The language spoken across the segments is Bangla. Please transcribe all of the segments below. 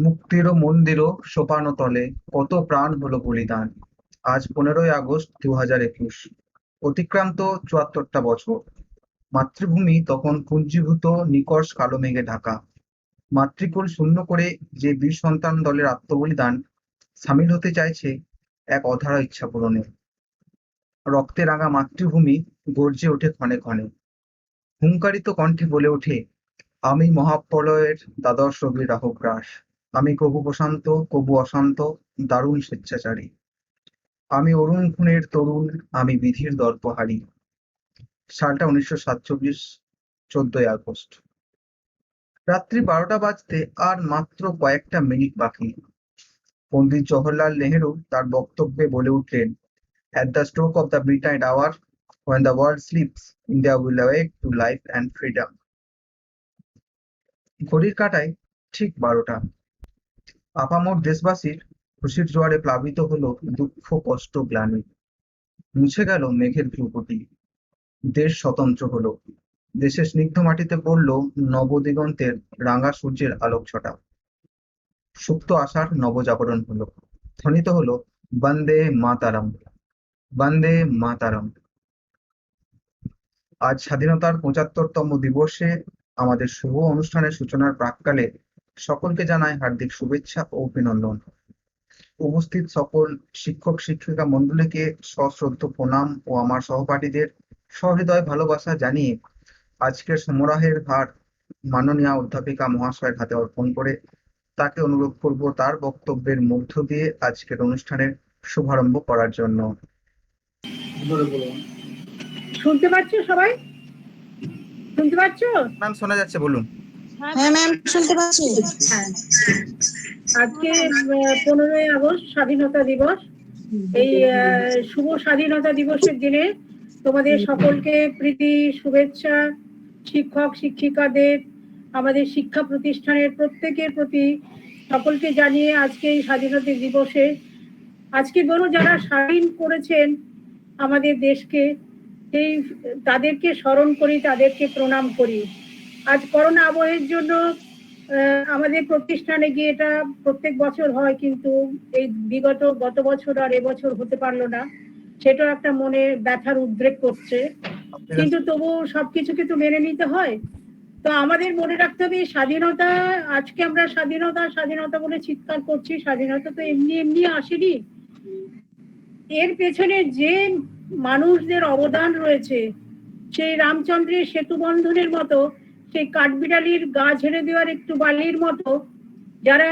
মুক্তিরও মন্দিরও সোপানতলে কত প্রাণ হলো বলিদান। আজ 15ই আগস্ট 2021। অতিক্রান্ত 74টা বছর। মাতৃভূমি তখন পুঞ্জীভূত নিকষ কালো মেঘে ঢাকা। মাতৃকোল শূন্য করে যে বীর সন্তান দলের আত্মবলিদান সামিল হতে চাইছে এক অধরা ইচ্ছা পূরণে। রক্তে রাঙা মাতৃভূমি গর্জে ওঠে ক্ষণে ক্ষণে। হুংকারিত কণ্ঠে বলে ওঠে, আমি মহাপ্রলয়ের দ্বাদশ রবির রাহুগ্রাস। আমি কবু প্রশান্ত কবু অশান্ত দারুণ স্বেচ্ছাচারী। আমি অরুণ খুনের তরুণ, আমি বিধির দর্পহারী। সালটা 1947, 14ই আগস্ট। রাত্রি 12টা বাজতে আর মাত্র কয়েকটা মিনিট বাকি। পণ্ডিত জওহরলাল নেহেরু তার বক্তব্যে বলে উঠলেন, At the stroke of the midnight hour, when the world sleeps, India will awake to life and freedom. ঘড়ির কাঁটায় ঠিক 12টা। আপামর দেশবাসীর খুশির জোয়ারে প্লাবিত হলো দুঃখ কষ্ট গ্লানি। মুছে গেল মেঘের ভ্রুকুটি। দেশ স্বতন্ত্র হলো। দেশের স্নিগ্ধ মাটিতে পড়ল নবদিগন্তের রাঙা সূর্যের আলোকছটা। সুপ্ত আশার নবজাগরণ হলো। ধ্বনিত হলো বন্দে মাতারম, বন্দে মাতারম। আজ স্বাধীনতার 75তম দিবসে আমাদের শুভ অনুষ্ঠানের সূচনার প্রাক্কালে সকলকে জানাই হার্দিক শুভেচ্ছা ও অভিনন্দন। উপস্থিত সকল শিক্ষক শিক্ষিকা মণ্ডলীকে সশ্রদ্ধ প্রণাম ও আমার সহপাঠীদের সহৃদয় ভালোবাসা জানিয়ে আজকের সমারোহের ভার মাননীয়া অধ্যাপিকা মহাশয়ের হাতে অর্পণ করে তাকে অনুরোধ করব তার বক্তব্যের মধ্য দিয়ে আজকের অনুষ্ঠানের শুভারম্ভ করার জন্য। শুনতে পাচ্ছ সবাই? শুনতে পাচ্ছ? ম্যাম শোনা যাচ্ছে, বলুন। হ্যাঁ ম্যাম, শুনতে পাচ্ছি। হ্যাঁ, আজকে 15ই আগস্ট স্বাধীনতা দিবস। এই শুভ স্বাধীনতা দিবসের দিনে তোমাদের সকলকে প্রীতি শুভেচ্ছা। শিক্ষক শিক্ষিকাদের, আমাদের শিক্ষা প্রতিষ্ঠানের প্রত্যেকের প্রতি সকলকে জানিয়ে আজকে এই স্বাধীনতা দিবসে আজকে ধরো যারা স্বাধীন করেছেন আমাদের দেশকে, সেই তাদেরকে স্মরণ করি, তাদেরকে প্রণাম করি। আজ করোনা আবহের জন্য আমাদের প্রতিষ্ঠানে গিয়ে এটা প্রত্যেক বছর হয়, কিন্তু এই গত বছর আর এবছর হতে পারলো না। সেটাও একটা মনে ব্যথার উদ্রেক করছে, কিন্তু তবু সবকিছুকে তো মেনে নিতে হয়। তো আমাদের মনে রাখতে হবে স্বাধীনতা, আজকে আমরা স্বাধীনতা স্বাধীনতা বলে চিৎকার করছি, স্বাধীনতা তো এমনি এমনি আসেনি। এর পেছনে যে মানুষদের অবদান রয়েছে, সেই রামচন্দ্রের সেতু বন্ধনের মতো, সেই কাঠবিড়ালির গা ঝেড়ে দেওয়ার একটু বালির মতো, যারা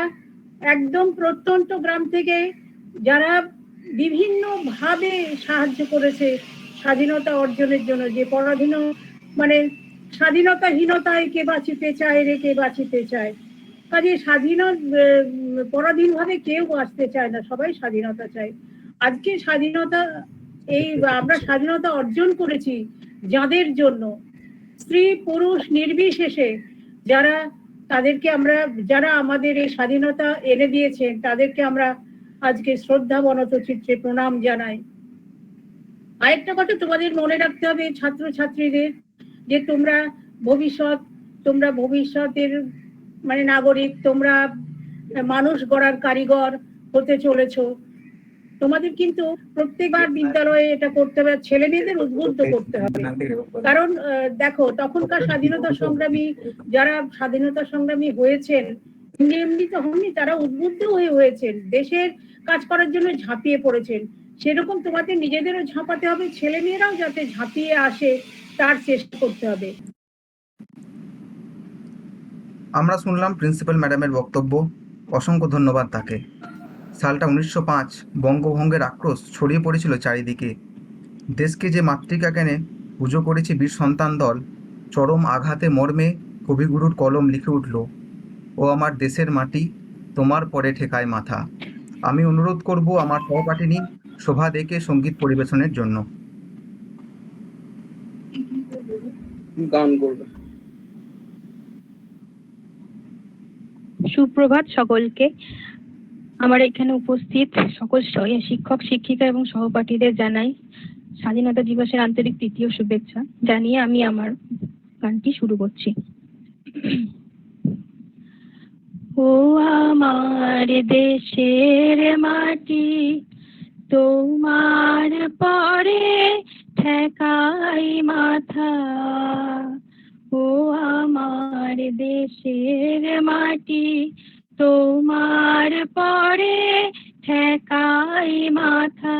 একদম প্রত্যন্ত গ্রাম থেকে যারা বিভিন্ন ভাবে সাহায্য করেছে স্বাধীনতা অর্জনের জন্য, যে পরাধীন মানে স্বাধীনতাহীনতায় কে বাঁচিতে চায় রে কে বাঁচিতে চায়, কাজে পরাধীন ভাবে কেউ বাঁচতে চায় না, সবাই স্বাধীনতা চায়। আজকে স্বাধীনতা, এই আমরা স্বাধীনতা অর্জন করেছি যাদের জন্য, স্ত্রী পুরুষ নির্বিশেষে, যারা তাদেরকে আমরা, যারা আমাদের এই স্বাধীনতা এনে দিয়েছেন তাদেরকে আমরা আজকে শ্রদ্ধা বনত চিত্রে প্রণাম জানাই। আরেকটা কথা তোমাদের মনে রাখতে হবে ছাত্রছাত্রীদের, যে তোমরা ভবিষ্যতের মানে নাগরিক, তোমরা মানুষ গড়ার কারিগর হতে চলেছো। তোমাদের কিন্তু প্রত্যেকবার বিদ্যালয়ে এটা করতে হবে, ছেলে মেয়েদের উদ্বুদ্ধ করতে হবে। কারণ দেখো, তখনকার স্বাধীনতা সংগ্রামী, যারা স্বাধীনতা সংগ্রামী হয়েছেন এমনি এমনি তো হননি, তারা উদ্বুদ্ধ হয়েছেন, দেশের কাজ করার জন্য ঝাঁপিয়ে পড়েছেন। সেরকম তোমাদের নিজেদেরও ঝাঁপাতে হবে, ছেলে মেয়েরাও যাতে ঝাঁপিয়ে আসে তার চেষ্টা করতে হবে। আমরা শুনলাম প্রিন্সিপাল ম্যাডামের বক্তব্য, অসংখ্য ধন্যবাদ তাকে। সালটা 1905। বঙ্গভঙ্গের আক্রোশ ছড়িয়ে পড়েছিল চারিদিকে। দেশকে যে মাতৃকা জ্ঞানে পুজো করেছে বীর সন্তান দল, চরম আঘাতে মর্মে কবিগুরুর কলম লিখে উঠল, ও আমার দেশের মাটি তোমার পরে ঠেকায় মাথা। আমি অনুরোধ করব আমার সহপাঠিনী শোভা দেকে সঙ্গীত পরিবেশনের জন্য। গান করবে। সুপ্রভাত সকলকে। আমার এখানে উপস্থিত সকল শিক্ষক শিক্ষিকা এবং সহপাঠীদের জানাই স্বাধীনতা দিবসের আন্তরিক তৃতীয় শুভেচ্ছা জানিয়ে আমি আমার গানটি শুরু করছি। ও আমার দেশের মাটি, তোমার পরে ঠেকাই মাথা। ও আমার দেশের মাটি, তোমার পরে ঠেকাই মাথা।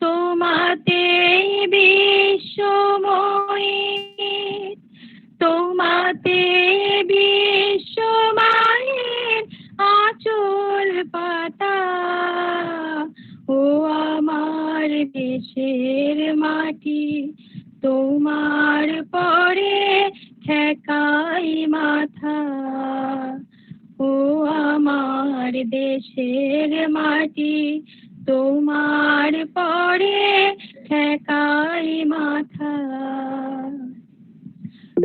তোমাতে বিশ্বময়ী, তোমাতে বিশ্বমায়ের আঁচল পাতা। ও আমার দেশের মাটি, তোমার পরে ঠেকাই মাথা। ও আমার দেশের মাটি, তোমার পরে ঠেকাই মাথা।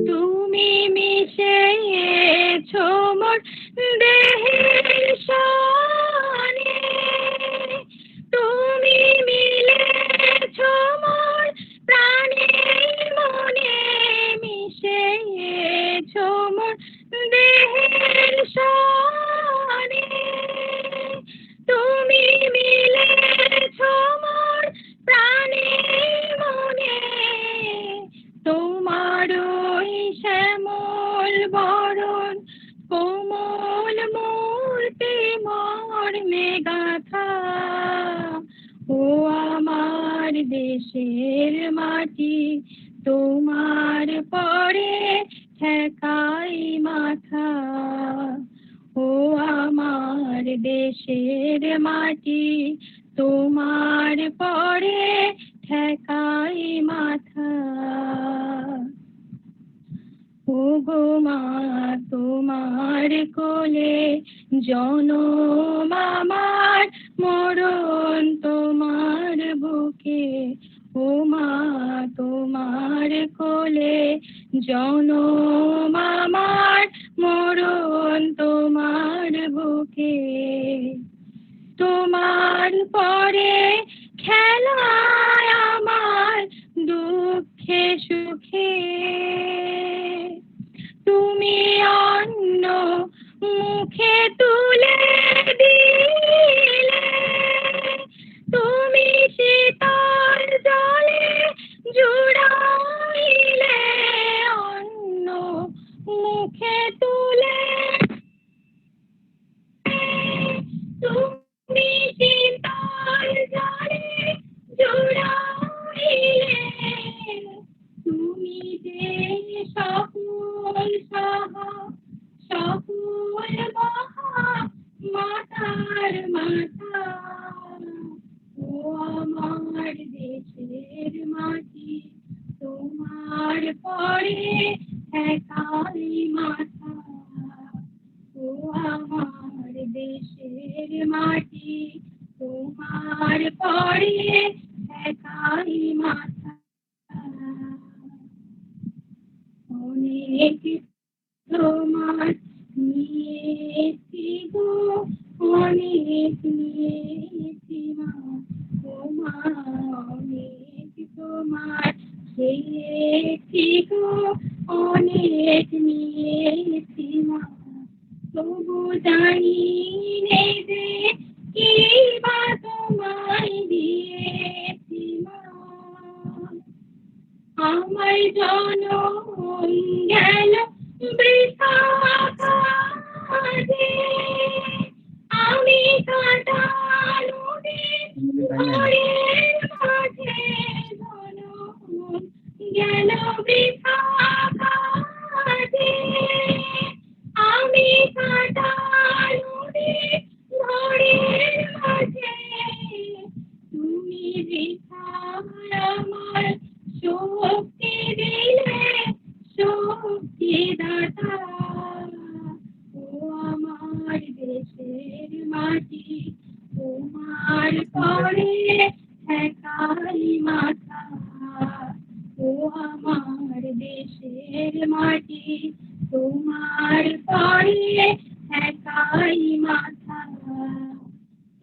তুমি মিশেছো মোর দেহের সনে, তুমি মিলেছো মোর প্রাণে মনে, মিশেছো মোর দেহের সনে, তুমি মিলেছো মোর প্রাণে মনে। তোমার ওই শ্যামল বরণ কোমল মূর্তি মর্মে গাথা। ও আমার দেশের মাটি, তোমার পরে ঠেকাই মাথা। ও আমার দেশের মাটি, তোমার পরে ঠেকাই মাথা। ওগো মা তোমার কোলে জনম আমার, মরণ তোমার বুকে। ও মা তোমার কোলে জনম আমার, মরণ তোমার বুকে। তোমার পরে খেলায় আমার দুঃখে সুখে, তুমি অন্য মুখে তুলে দিলে, তুমি শীতল জলে জুড়াইলে, অন্য মুখে তুলে তুমি শীতল জলে জুড়াইলে। তুমি যে সকল সাহা, সকল মহা মাতার মাতা। ও আমার দেশের মাটি, তোমার পরে ঠেকাই মাথা। ও আমার দেশের মাটি, তোমার পরে ঠেকাই মাথা। অনেক তোমার নিয়েছি গো, অনেক নিয়েছি মা। ও মা অনেক তোমার খেয়েছি গো, অনেক নিয়েছি মা। তবু জানি নে যে কি বা তোমায় দিয়েছি মা। আমার জনম গেল বৃথা কাজে, আমি কাটাল ঘরের মাঝে। জনম গেল বৃথা কাজে, আমি কাটাল ঘরের মাঝে। তুমি বৃথা আমার শক্তি দিলে, শক্তি দাতা। ও আমার দেশের মাটি, তোমার পরে ঠেকাই মাথা। ও আমার দেশের মাটি, তোমার পরে ঠেকাই মাথা।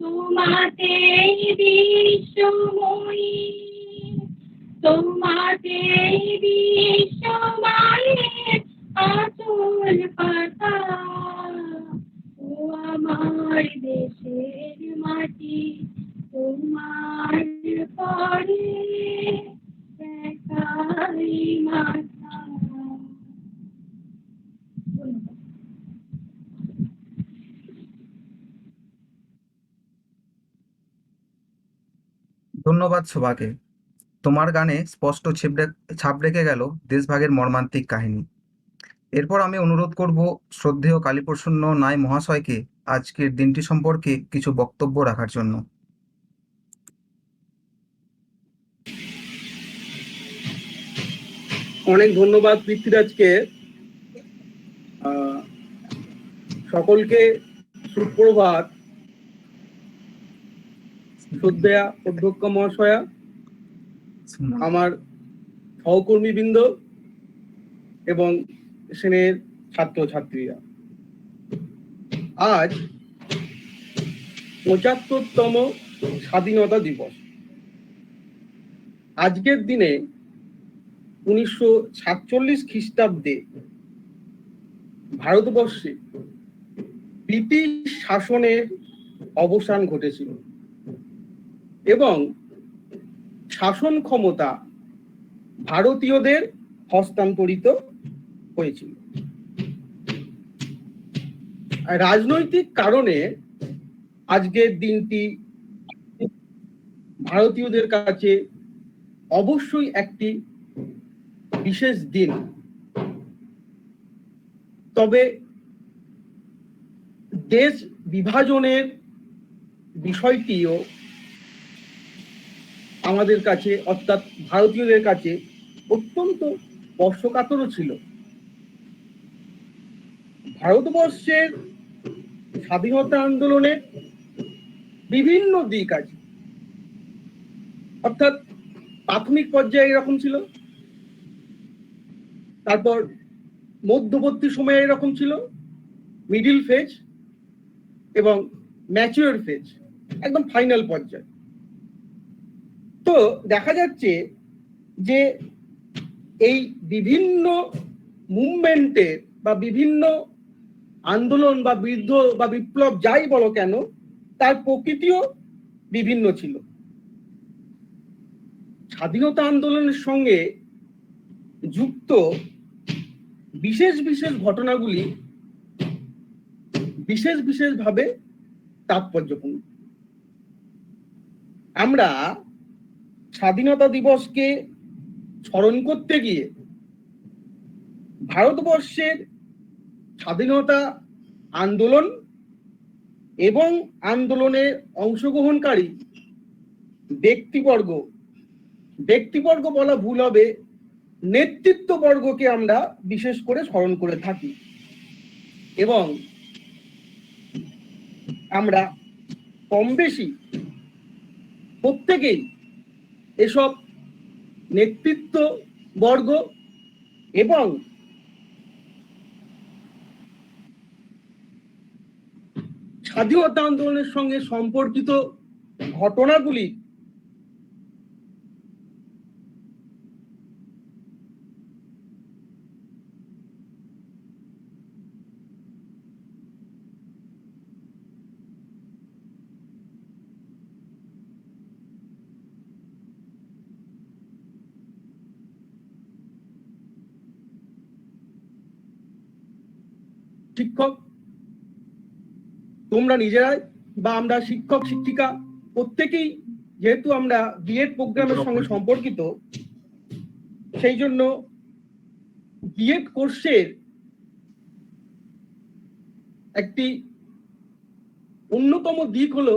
তোমাতে বিশ্বময়ী, তোমাতে বিশ্বমায়ের আঁচল পাতা। আমার দেশের মাটি তোমার পরে একাই মাথা। ধন্যবাদ শোভাকে। তোমার গানে স্পষ্ট ছাপ রেখে গেল দেশভাগের মর্মান্তিক কাহিনী। এরপর আমি অনুরোধ করব শ্রদ্ধেয় কালীপ্রসন্ন নায় মহাশয়কে আজকের দিনটি সম্পর্কে কিছু বক্তব্য রাখার জন্য। অনেক ধন্যবাদ পৃথ্বীরাজকে। সকলকে সুপ্রভাত। শ্রদ্ধেয়া অধ্যক্ষ মহাশয়া, আমার সহকর্মীবৃন্দ এবং সেনের ছাত্রছাত্রীরা, আজ ৭৫তম স্বাধীনতা দিবস। আজকের দিনে ১৯৪৭ খ্রিস্টাব্দে ভারতবর্ষে ব্রিটিশ শাসনের অবসান ঘটেছিল এবং শাসন ক্ষমতা ভারতীয়দের হস্তান্তরিত হয়েছিল। রাজনৈতিক কারণে আজকের দিনটি ভারতীয়দের কাছে অবশ্যই একটি বিশেষ দিন। তবে দেশ বিভাজনের বিষয়টিও আমাদের কাছে, অর্থাৎ ভারতীয়দের কাছে অত্যন্ত স্পর্শকাতরও ছিল। ভারতবর্ষের স্বাধীনতা আন্দোলনের বিভিন্ন দিক আছে, অর্থাৎ প্রাথমিক পর্যায়ে এরকম ছিল, তারপর মধ্যবর্তী সময়ে এরকম ছিল, মিডিল ফেজ এবং ম্যাচিওর ফেজ, একদম ফাইনাল পর্যায়ে। তো দেখা যাচ্ছে যে এই বিভিন্ন মুভমেন্টের বা বিভিন্ন আন্দোলন বা বিদ্রোহ বা বিপ্লব যাই বলো কেন, তার প্রকৃতিও বিভিন্ন ছিল। স্বাধীনতা আন্দোলনের সঙ্গে যুক্ত বিশেষ বিশেষ ঘটনাগুলি বিশেষ বিশেষভাবে তাৎপর্যপূর্ণ। আমরা স্বাধীনতা দিবসকে স্মরণ করতে গিয়ে ভারতবর্ষের স্বাধীনতা আন্দোলন এবং আন্দোলনে অংশগ্রহণকারী ব্যক্তিবর্গ বলা ভুল হবে, নেতৃত্ববর্গকে আমরা বিশেষ করে স্মরণ করে থাকি এবং আমরা কম বেশি প্রত্যেকেই এসব নেতৃত্ববর্গ এবং স্বাধীনতা আন্দোলনের সঙ্গে সম্পর্কিত ঘটনাগুলি শিক্ষক, তোমরা নিজেরাই বা আমরা শিক্ষক শিক্ষিকা প্রত্যেকেই, যেহেতু আমরা বিএড প্রোগ্রামের সঙ্গে সম্পর্কিত, সেই জন্য বিএড কোর্সের একটি অন্যতম দিক হলো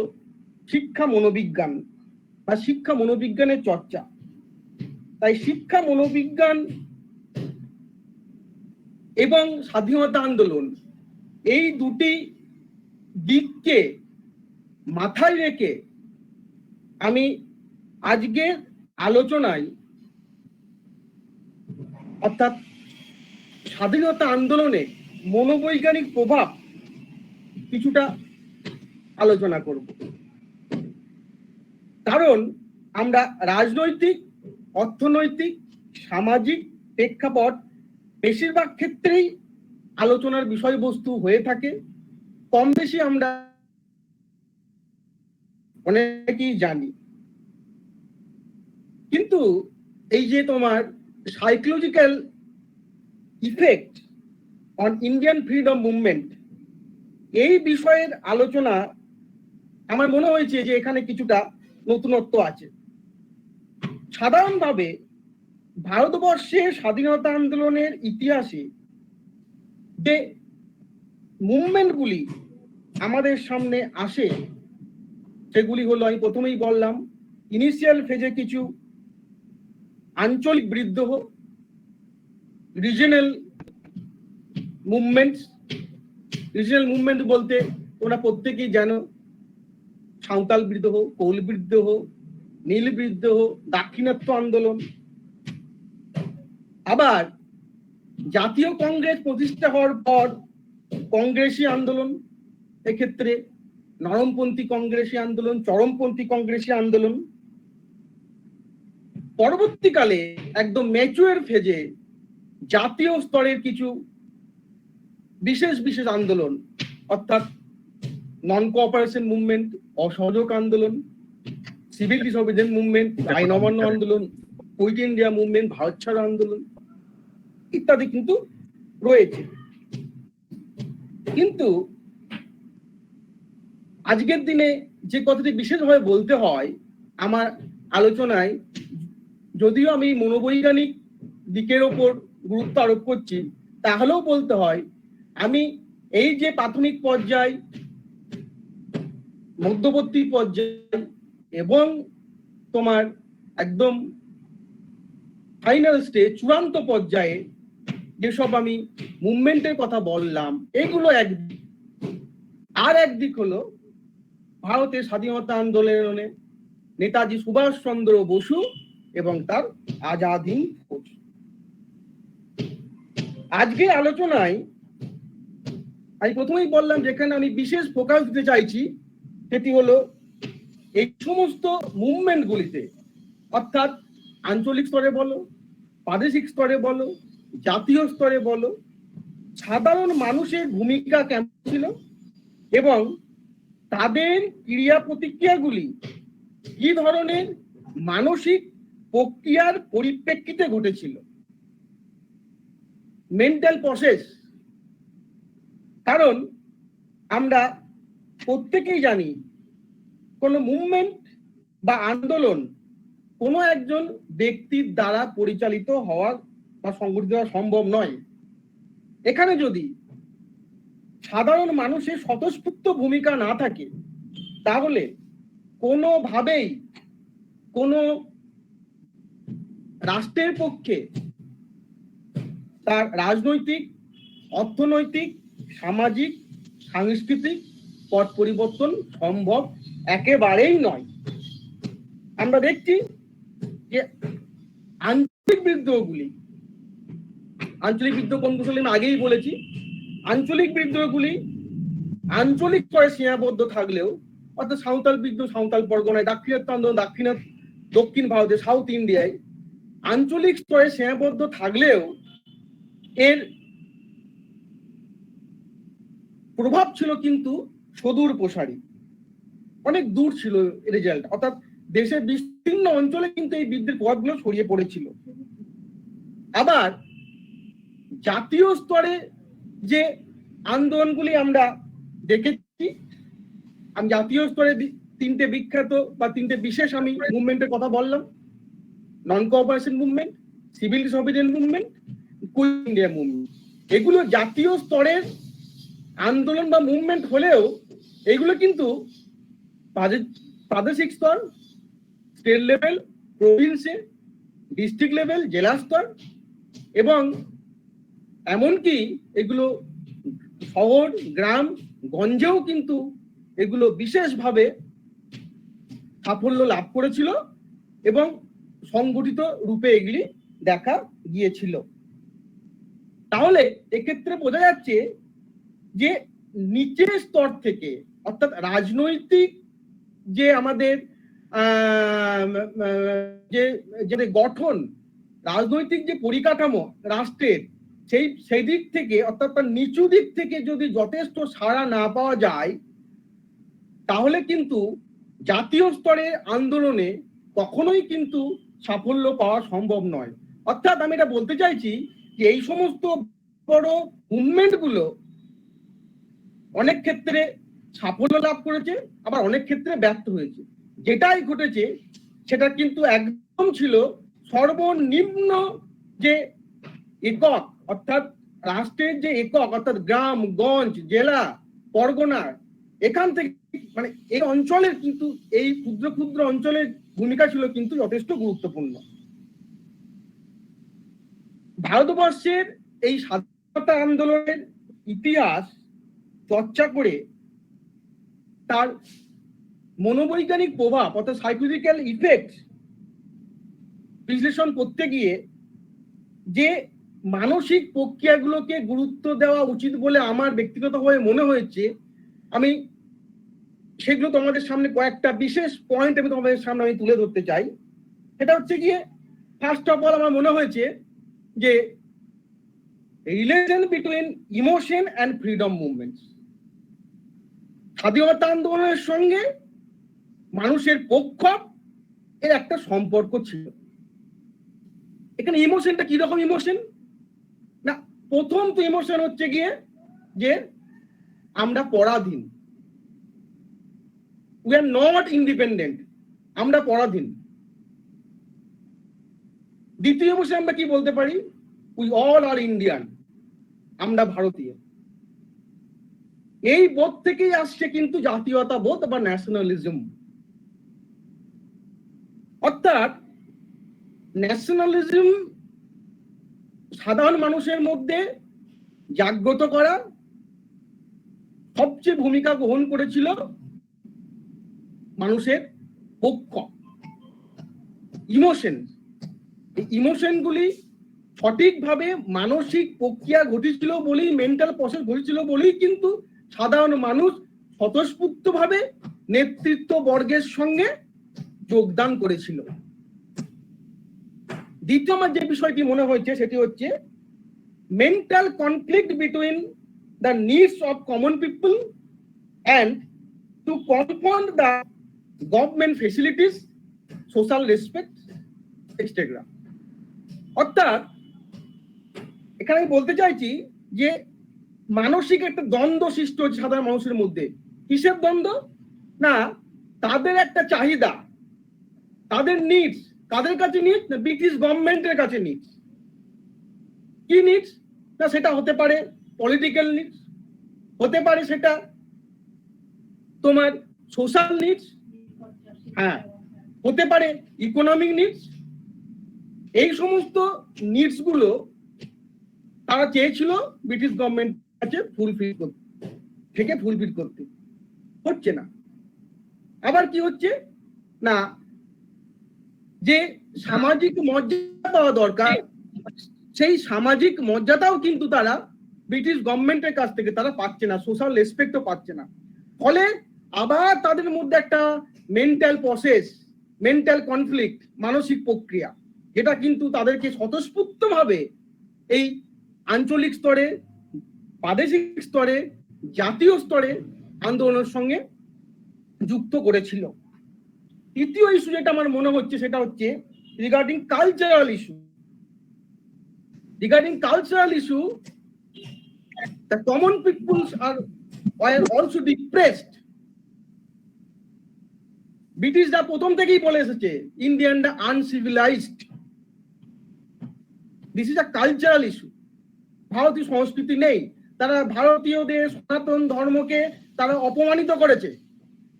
শিক্ষা মনোবিজ্ঞান বা শিক্ষা মনোবিজ্ঞানের চর্চা। তাই শিক্ষা মনোবিজ্ঞান এবং স্বাধীনতা আন্দোলন, এই দুটি দিককে মাথায় রেখে আমি আজকের আলোচনায়, অর্থাৎ স্বাধীনতা আন্দোলনে মনোবৈজ্ঞানিক প্রভাব কিছুটা আলোচনা করব। কারণ আমরা রাজনৈতিক, অর্থনৈতিক, সামাজিক প্রেক্ষাপট বেশিরভাগ ক্ষেত্রেই আলোচনার বিষয়বস্তু হয়ে থাকে। কম বেশি আমরা অনেকেই জানি, কিন্তু এই যে তোমার psychological effect on Indian freedom movement, এই বিষয়ের আলোচনা আমার মনে হয়েছে যে এখানে কিছুটা নতুনত্ব আছে। সাধারণভাবে ভারতবর্ষে স্বাধীনতা আন্দোলনের ইতিহাসে যে মুভমেন্টগুলি আমাদের সামনে আসে সেগুলি হলো, আমি প্রথমেই বললাম, ইনিশিয়াল ফেজে কিছু আঞ্চলিক বিদ্রোহ, রিজিয়নাল মুভমেন্টস। রিজিয়নাল মুভমেন্ট বলতে তোমরা প্রত্যেকেই জানো, সাঁওতাল বিদ্রোহ, কোল বিদ্রোহ, নীল বিদ্রোহ, দাক্ষিণাত্য আন্দোলন। আবার জাতীয় কংগ্রেস প্রতিষ্ঠা হওয়ার পর কংগ্রেসী আন্দোলন, এক্ষেত্রে নরমপন্থী কংগ্রেসী আন্দোলন, চরমপন্থী কংগ্রেসী আন্দোলন। পরবর্তীকালে একদম ম্যাচুয়ার ফেজে জাতীয় স্তরের কিছু বিশেষ বিশেষ আন্দোলন, অর্থাৎ নন কোঅপারেশন মুভমেন্ট, অসহযোগ আন্দোলন, সিভিল ডিসঅবিডিয়েন্স মুভমেন্ট, আইন অমান্য আন্দোলন, কুইট ইন্ডিয়া মুভমেন্ট, ভারত ছাড়ো আন্দোলন ইত্যাদি কিন্তু রয়েছে। কিন্তু আজকের দিনে যে কথাটি বিশেষভাবে বলতে হয় আমার আলোচনায়, যদিও আমি মনোবৈজ্ঞানিক দিকের ওপর গুরুত্ব আরোপ করছি, তাহলেও বলতে হয় আমি এই যে প্রাথমিক পর্যায়, মধ্যবর্তী পর্যায় এবং তোমার একদম ফাইনাল স্টেজ, চূড়ান্ত পর্যায়ে যেসব আমি মুভমেন্টের কথা বললাম, এগুলো একদিক। আর একদিক হলো ভারতের স্বাধীনতা আন্দোলনে নেতাজি সুভাষচন্দ্র বসু এবং তার আজাদ হিন্দ ফৌজ। আজকের আলোচনায় আমি প্রথমেই বললাম যেখানে আমি বিশেষ ফোকাস দিতে চাইছি সেটি হলো এই সমস্ত মুভমেন্টগুলিতে, অর্থাৎ আঞ্চলিক স্তরে বলো, প্রাদেশিক স্তরে বলো, জাতীয় স্তরে বলো, সাধারণ মানুষের ভূমিকা কেমন ছিল এবং তাদের ক্রিয়া প্রতিক্রিয়াগুলি কি ধরনের মানসিক প্রক্রিয়ার পরিপ্রেক্ষিতে ঘটেছিল, মেন্টাল প্রসেস। কারণ আমরা প্রত্যেকেই জানি কোন মুভমেন্ট বা আন্দোলন কোনো একজন ব্যক্তির দ্বারা পরিচালিত হওয়ার বা সংগঠিত হওয়া সম্ভব নয়। এখানে যদি সাধারণ মানুষের স্বতঃস্ফূর্ত ভূমিকা না থাকে তাহলে কোনোভাবেই কোনো রাষ্ট্রের পক্ষে তার রাজনৈতিক, অর্থনৈতিক, সামাজিক, সাংস্কৃতিক পথ পরিবর্তন সম্ভব একেবারেই নয়। আমরা দেখছি যে আঞ্চলিক বিদ্রোহগুলি, আঞ্চলিক বিদ্রোহ কোন বিষয়ে আমি আগেই বলেছি, আঞ্চলিক বিদ্রোহগুলি আঞ্চলিক স্তরে সীমাবদ্ধ থাকলেও, অর্থাৎ সাঁওতাল বিদ্রোহ সাঁওতাল পরগনায়, দাক্ষিণাত্য আন্দোলন দক্ষিণ ভারতে, সাউথ ইন্ডিয়ায় আঞ্চলিক স্তরে সীমাবদ্ধ থাকলেও এর প্রভাব ছিল কিন্তু সুদূর প্রসারী, অনেক দূর ছিল রেজাল্ট, অর্থাৎ দেশের বিস্তীর্ণ অঞ্চলে কিন্তু এই বিদ্রোহের প্রভাবগুলো ছড়িয়ে পড়েছিল। আবার জাতীয় স্তরে যে আন্দোলনগুলি আমরা দেখেছি, আমি জাতীয় স্তরে তিনটে বিখ্যাত বা তিনটে বিশেষ আমি মুভমেন্টের কথা বললাম, non cooperation movement, civil disobedience movement, quit India movement. এগুলো জাতীয় স্তরের আন্দোলন বা মুভমেন্ট হলেও এগুলো কিন্তু প্রাদেশিক স্তর, স্টেট লেভেল, প্রভিন্সে, ডিস্ট্রিক্ট লেভেল, জেলা স্তর এবং এমনকি এগুলো শহর, গ্রাম, গঞ্জেও কিন্তু এগুলো বিশেষভাবে সাফল্য লাভ করেছিল এবং সংগঠিত রূপে এগুলি দেখা গিয়েছিল। তাহলে এক্ষেত্রে বোঝা যাচ্ছে যে নিচের স্তর থেকে, অর্থাৎ রাজনৈতিক যে আমাদের যে গঠন, রাজনৈতিক যে পরিকাঠামো রাষ্ট্রের, সেই দিক থেকে, অর্থাৎ তার নিচু দিক থেকে যদি যথেষ্ট সাড়া না পাওয়া যায় তাহলে কিন্তু জাতীয় স্তরে আন্দোলনে কখনোই কিন্তু সাফল্য পাওয়া সম্ভব নয়। অর্থাৎ আমি এটা বলতে চাইছি যে এই সমস্ত বড় মুভমেন্ট গুলো অনেক ক্ষেত্রে সাফল্য লাভ করেছে, আবার অনেক ক্ষেত্রে ব্যর্থ হয়েছে। যেটাই ঘটেছে সেটা কিন্তু একদম ছিল সর্বনিম্ন যে একক, অর্থাৎ রাষ্ট্রের যে একক, অর্থাৎ গ্রাম, গঞ্জ, জেলা, পরগনা, এখান থেকে মানে এই অঞ্চলের কিন্তু এই ক্ষুদ্র ক্ষুদ্র অঞ্চলের ভূমিকা ছিল কিন্তু যথেষ্ট গুরুত্বপূর্ণ। ভারতবর্ষের এই স্বাধীনতা আন্দোলনের ইতিহাস চর্চা করে তার মনোবৈজ্ঞানিক প্রভাব অর্থাৎ সাইকোলজিক্যাল ইফেক্ট বিশ্লেষণ করতে গিয়ে যে মানসিক প্রক্রিয়াগুলোকে গুরুত্ব দেওয়া উচিত বলে আমার ব্যক্তিগতভাবে মনে হয়েছে, আমি সেগুলো তোমাদের সামনে কয়েকটা বিশেষ পয়েন্ট আমি তোমাদের সামনে আমি তুলে ধরতে চাই। সেটা হচ্ছে গিয়ে ফার্স্ট অফ অল আমার মনে হয়েছে যে relation between emotion and freedom movements, স্বাধীনতা আন্দোলনের সঙ্গে মানুষের পক্ষ এর একটা সম্পর্ক ছিল। এখানে ইমোশনটা কি রকম ইমোশন না, প্রথম তো ইমোশন হচ্ছে গিয়ে যে আমরা পরাধীন, উই আর নট ইন্ডিপেন্ডেন্ট, আমরা পরাধীন। দ্বিতীয় ইমোশন আমরা কি বলতে পারি, উই অল আর ইন্ডিয়ান, আমরা ভারতীয়। এই বোধ থেকেই আসছে কিন্তু জাতীয়তা বোধ বা ন্যাশনালিজম। অর্থাৎ ন্যাশনালিজম সাধারণ মানুষের মধ্যে জাগ্রত করা সবচেয়ে ভূমিকা গ্রহণ করেছিল মানুষের পক্ষ। ইমোশন, এই ইমোশনগুলি সঠিকভাবে মানসিক প্রক্রিয়া ঘটেছিল বলেই, মেন্টাল প্রসেস ঘটেছিল বলেই কিন্তু সাধারণ মানুষ স্বতঃস্ফূর্তভাবে নেতৃত্ব বর্গের সঙ্গে যোগদান করেছিল। দ্বিতীয় আমার যে বিষয়টি মনে হয়েছে সেটি হচ্ছে mental conflict between the needs of common people and to confront the government facilities, social respect, etcetera. অর্থাৎ এখানে আমি বলতে চাইছি যে মানসিক একটা দ্বন্দ্ব সৃষ্টি হচ্ছে সাধারণ মানুষের মধ্যে। কিসের দ্বন্দ্ব না, তাদের একটা চাহিদা, তাদের নিডস, কাদের কাছে নিডস না, ব্রিটিশ গভর্নমেন্টের কাছে নিডস। কি নিডস না, সেটা হতে পারে পলিটিক্যাল নিডস, হতে পারে সেটা তোমার সোশ্যাল নিডস, হ্যাঁ, হতে পারে ইকোনমিক নিডস। এই সমস্ত নিডস গুলো তারা চেয়েছিল ব্রিটিশ গভর্নমেন্ট কাছে ফুলফিল করতে, হচ্ছে না। আবার কি হচ্ছে না, যে সামাজিক মর্যাদা পাওয়া দরকার সেই সামাজিক মর্যাদাও কিন্তু তারা ব্রিটিশ গভর্নমেন্টের কাছ থেকে তারা পাচ্ছে না, সোশ্যাল রেসপেক্টও পাচ্ছে না। ফলে আবার তাদের মধ্যে একটা মেন্টাল প্রসেস, মেন্টাল কনফ্লিক্ট, মানসিক প্রক্রিয়া, যেটা কিন্তু তাদেরকে স্বতঃস্ফূর্তভাবে এই আঞ্চলিক স্তরে, প্রাদেশিক স্তরে, জাতীয় স্তরে আন্দোলনের সঙ্গে যুক্ত করেছিল। তৃতীয় ইস্যু যেটা আমার মনে হচ্ছে সেটা হচ্ছে regarding cultural issue. Regarding cultural issue, the common peoples were also depressed. ব্রিটিশরা প্রথম থেকেই বলে এসেছে ইন্ডিয়ানরা uncivilised. This is a cultural issue. ভারতীয় সংস্কৃতি নেই, তারা ভারতীয়দের সনাতন ধর্মকে তারা অপমানিত করেছে,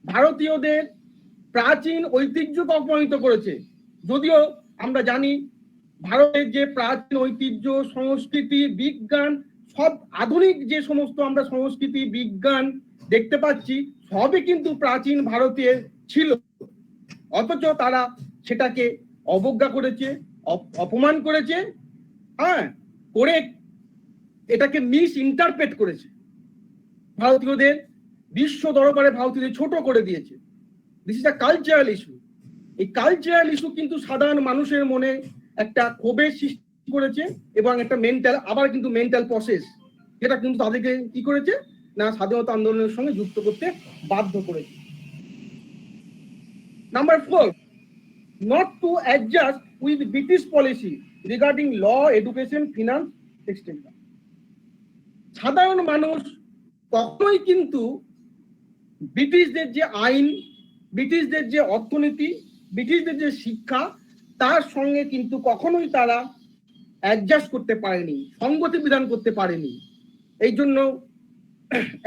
ভারতীয়দের প্রাচীন ঐতিহ্যকে অপমানিত করেছে। যদিও আমরা জানি ভারতের যে প্রাচীন ঐতিহ্য, সংস্কৃতি, বিজ্ঞান, সব আধুনিক যে সমস্ত আমরা সংস্কৃতি, বিজ্ঞান দেখতে পাচ্ছি সবই কিন্তু প্রাচীন ভারতের ছিল, অথচ তারা সেটাকে অবজ্ঞা করেছে, অপমান করেছে, হ্যাঁ, করে এটাকে মিস ইন্টারপ্রেট করেছে, ভারতীয়দের বিশ্ব দরবারে ভারতীয়দের ছোট করে দিয়েছে। This is a cultural issue. এই কালচারাল ইস্যু কিন্তু সাধারণ মানুষের মনে একটা ক্ষোভের সৃষ্টি করেছে এবং একটা মেন্টাল, আবার কিন্তু মেন্টাল প্রসেস, যেটা কিন্তু তাদেরকে কি করেছে না স্বাধীনতা আন্দোলনের সঙ্গে যুক্ত করতে বাধ্য করেছে। Number 4, not to adjust with British policy regarding law, education, finance, etc. সাধারণ মানুষ কখনোই কিন্তু ব্রিটিশদের যে আইন, ব্রিটিশদের যে অর্থনীতি, ব্রিটিশদের যে শিক্ষা, তার সঙ্গে কিন্তু কখনোই তারা অ্যাডজাস্ট করতে পারেনি, সঙ্গতি বিধান করতে পারেনি। এই জন্য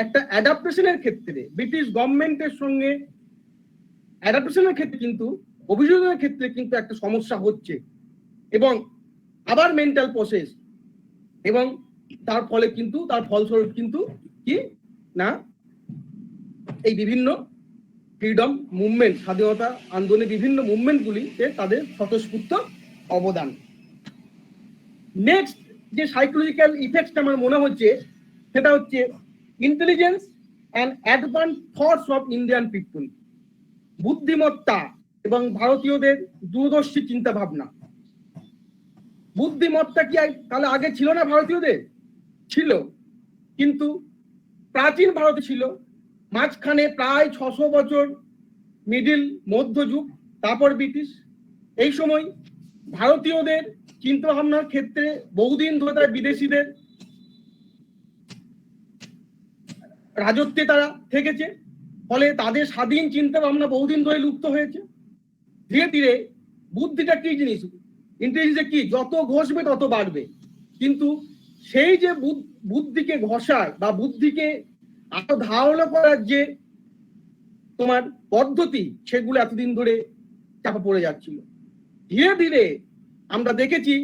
একটা অ্যাডাপ্টেশনের ক্ষেত্রে ব্রিটিশ গভর্নমেন্টের সঙ্গে অ্যাডাপ্টেশনের ক্ষেত্রে কিন্তু অভিযোগের ক্ষেত্রে কিন্তু একটা সমস্যা হচ্ছে, এবং আবার মেন্টাল প্রসেস, এবং তার ফলে কিন্তু তার ফলস্বরূপ কিন্তু কি না এই বিভিন্ন ফ্রিডম মুভমেন্ট, স্বাধীনতা আন্দোলনের বিভিন্ন মুভমেন্টগুলিতে তাদের স্বতঃস্ফূর্ত অবদান। নেক্সট যে সাইকোলজিক্যাল ইফেক্টটা আমার মনে হচ্ছে সেটা হচ্ছে intelligence and advance thoughts of Indian people, বুদ্ধিমত্তা এবং ভারতীয়দের দূরদর্শী চিন্তা ভাবনা। বুদ্ধিমত্তা কি তাহলে আগে ছিল না? ভারতীয়দের ছিল, কিন্তু প্রাচীন ভারতে ছিল, মাঝখানে প্রায় 600 বছর মিডিল মধ্যযুগ, তারপর ব্রিটিশ। এই সময় ভারতীয়দের চিন্তা ভাবনার ক্ষেত্রে বহুদিন ধরে তারা বিদেশিদের রাজত্বে তারা থেকেছে, ফলে তাদের স্বাধীন চিন্তা ভাবনা বহুদিন ধরে লুপ্ত হয়েছে। ধীরে ধীরে বুদ্ধিটা কি জিনিস, ইন্টেলিজেন্স কি, যত ঘষবে তত বাড়বে, কিন্তু সেই যে বুদ্ধিকে ঘষায় বা বুদ্ধিকে আরো ধারণা করার যে তোমার পদ্ধতি, সেগুলো এতদিন ধরে চাপা পড়ে যাচ্ছিল। ধীরে ধীরে আমরা দেখেছি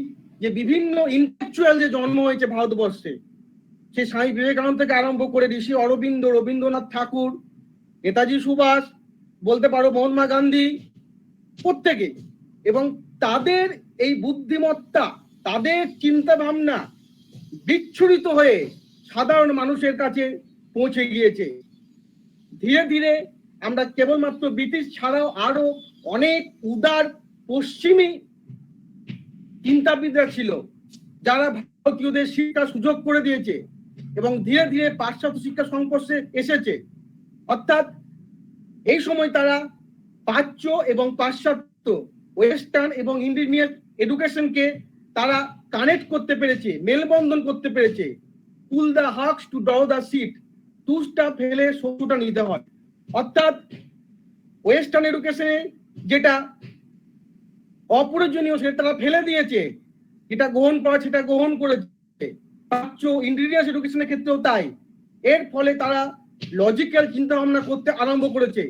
যে বিভিন্ন ইন্টেলেকচুয়াল যে জন্ম হয়েছে ভারতবর্ষে, সে স্বামী বিবেকানন্দ থেকে আরম্ভ করে ঋষি অরবিন্দ, রবীন্দ্রনাথ ঠাকুর, নেতাজি সুভাষ, বলতে পারো মহাত্মা গান্ধী, প্রত্যেকে, এবং তাদের এই বুদ্ধিমত্তা, তাদের চিন্তা ভাবনা বিচ্ছুরিত হয়ে সাধারণ মানুষের কাছে পৌঁছে গিয়েছে। ধীরে ধীরে আমরা কেবলমাত্র ব্রিটিশ ছাড়াও আরো অনেক উদার পশ্চিমী চিন্তাবিদরা ছিল যারা ভারতীয়দের শিক্ষার সুযোগ করে দিয়েছে, এবং ধীরে ধীরে পাশ্চাত্য শিক্ষার সংস্পর্শে এসেছে। অর্থাৎ এই সময় তারা প্রাচ্য এবং পাশ্চাত্য, ওয়েস্টার্ন এবং ইন্ডিজিনিয়াস এডুকেশনকে তারা কানেক্ট করতে পেরেছে, মেলবন্ধন করতে পেরেছে। Pull the husks to draw the seed, তুষটা ফেলে শত্রুটা নিতে হয়। অর্থাৎ ওয়েস্টার্ন এডুকেশনে যেটা অপ্রয়োজনীয় সেটা তারা ফেলে দিয়েছে, যেটা গ্রহণ করা সেটা গ্রহণ করেছে। প্রাচ্য ইন্ডিজিনিয়াস এডুকেশনের ক্ষেত্রেও তাই। এর ফলে তারা লজিক্যাল চিন্তা ভাবনা করতে আরম্ভ করেছে,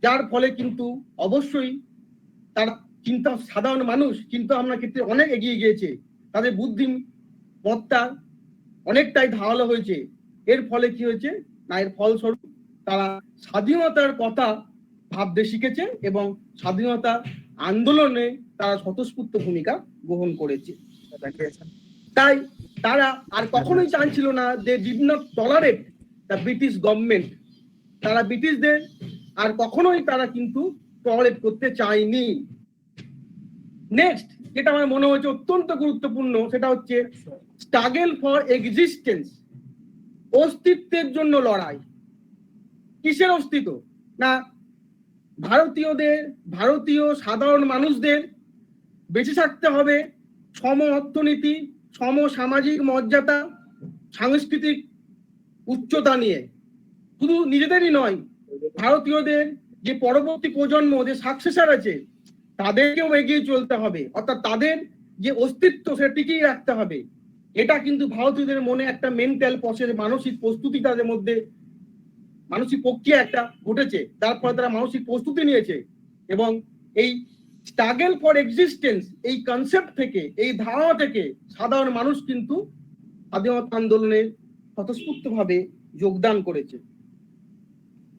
যার ফলে কিন্তু অবশ্যই তারা সাধারণ মানুষ চিন্তা ভাবনার ক্ষেত্রে অনেক এগিয়ে গিয়েছে, তাদের বুদ্ধিমত্তা অনেকটাই ধারালো হয়েছে। এর ফলে কি হয়েছে না, এর ফলস্বরূপ তারা স্বাধীনতার কথা ভাবতে শিখেছে এবং স্বাধীনতা আন্দোলনে তারা স্বতঃস্ফূর্ত ভূমিকা গ্রহণ করেছে। তাই তারা আর কখনোই চাইছিল না যে did not tolerate the British government, তারা ব্রিটিশদের আর কখনোই তারা কিন্তু টলারেট করতে চায়নি। নেক্সট যেটা আমার মনে হচ্ছে অত্যন্ত গুরুত্বপূর্ণ সেটা হচ্ছে স্ট্রাগল ফর এক্সিস্টেন্স, অস্তিত্বের জন্য লড়াই। কিসের অস্তিত্ব না, ভারতীয় সাধারণ মানুষদের বেঁচে থাকতে হবে সম অর্থনীতি, সম সামাজিক মর্যাদা, সাংস্কৃতিক উচ্চতা নিয়ে। শুধু নিজেদেরই নয়, ভারতীয়দের যে পরবর্তী প্রজন্ম, যে সাকসেসর আছে, তাদেরকেও এগিয়ে চলতে হবে। অর্থাৎ তাদের যে অস্তিত্ব সেটা টিকিয়ে রাখতে হবে। এটা কিন্তু ভারতীয়দের মনে একটা মেন্টাল প্রসেস, মানসিক প্রস্তুতি, তাদের মধ্যে মানসিক প্রক্রিয়া একটা ঘটেছে, তার ফলে তারা মানসিক প্রস্তুতি নিয়েছে। এবং এই স্ট্রাগল ফর এক্সিস্টেন্স, এই কনসেপ্ট থেকে, এই ধারণা থেকে সাধারণ মানুষ কিন্তু স্বাধীনতা আন্দোলনে স্বতঃস্ফূর্তভাবে যোগদান করেছে।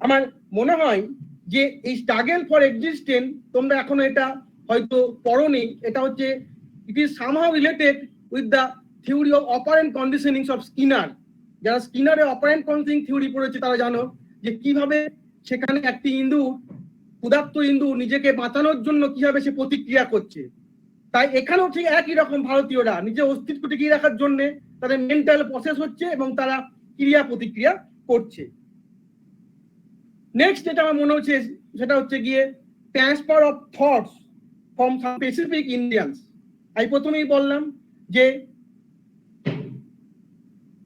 আমার মনে হয় যে এই স্ট্রাগল ফর এক্সিস্টেন্স তোমরা এখনো এটা হয়তো পড়োনি। এটা হচ্ছে it is somehow related with the theory of operant conditioning of Skinner. যারা স্কিনারের অপারেন্ট কন্ডিশনিং থিওরি পড়েছে তারা জানো যে কিভাবে সেখানে একটি ইঁদুর, ক্ষুধার্ত ইঁদুর নিজেকে বাঁচানোর জন্য কিভাবে সে প্রতিক্রিয়া করছে। তাই এখানেও ঠিক একই রকম ভারতীয়রা নিজের অস্তিত্ব টিকিয়ে রাখার জন্য তাদের মেন্টাল প্রসেস হচ্ছে এবং তারা ক্রিয়া প্রতিক্রিয়া করছে। নেক্সট যেটা আমার মনে হচ্ছে সেটা হচ্ছে গিয়ে transfer of thoughts from specific Indians. আমি প্রথমেই বললাম যে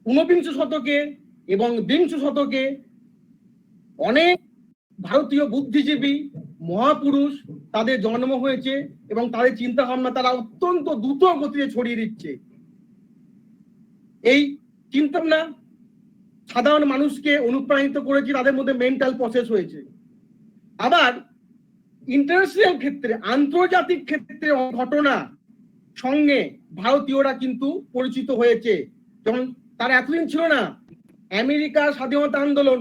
ঊনবিংশ শতকে এবং বিংশ শতকে অনেক ভারতীয় বুদ্ধিজীবী মহাপুরুষ তাদের জন্ম হয়েছে এবং তাদের চিন্তা ভাবনা তারা অত্যন্ত দ্রুত গতিতে ছড়িয়ে দিচ্ছে। এই চিন্তা ভাবনা সাধারণ মানুষকে অনুপ্রাণিত করেছে, তাদের মধ্যে মেন্টাল প্রসেস হয়েছে। আবার ইন্টারন্যাশনাল ক্ষেত্রে, আন্তর্জাতিক ক্ষেত্রে ঘটনা সঙ্গে ভারতীয়রা কিন্তু পরিচিত হয়েছে। যেমন তারা এতদিন ছিল না, আমেরিকার স্বাধীনতা আন্দোলন,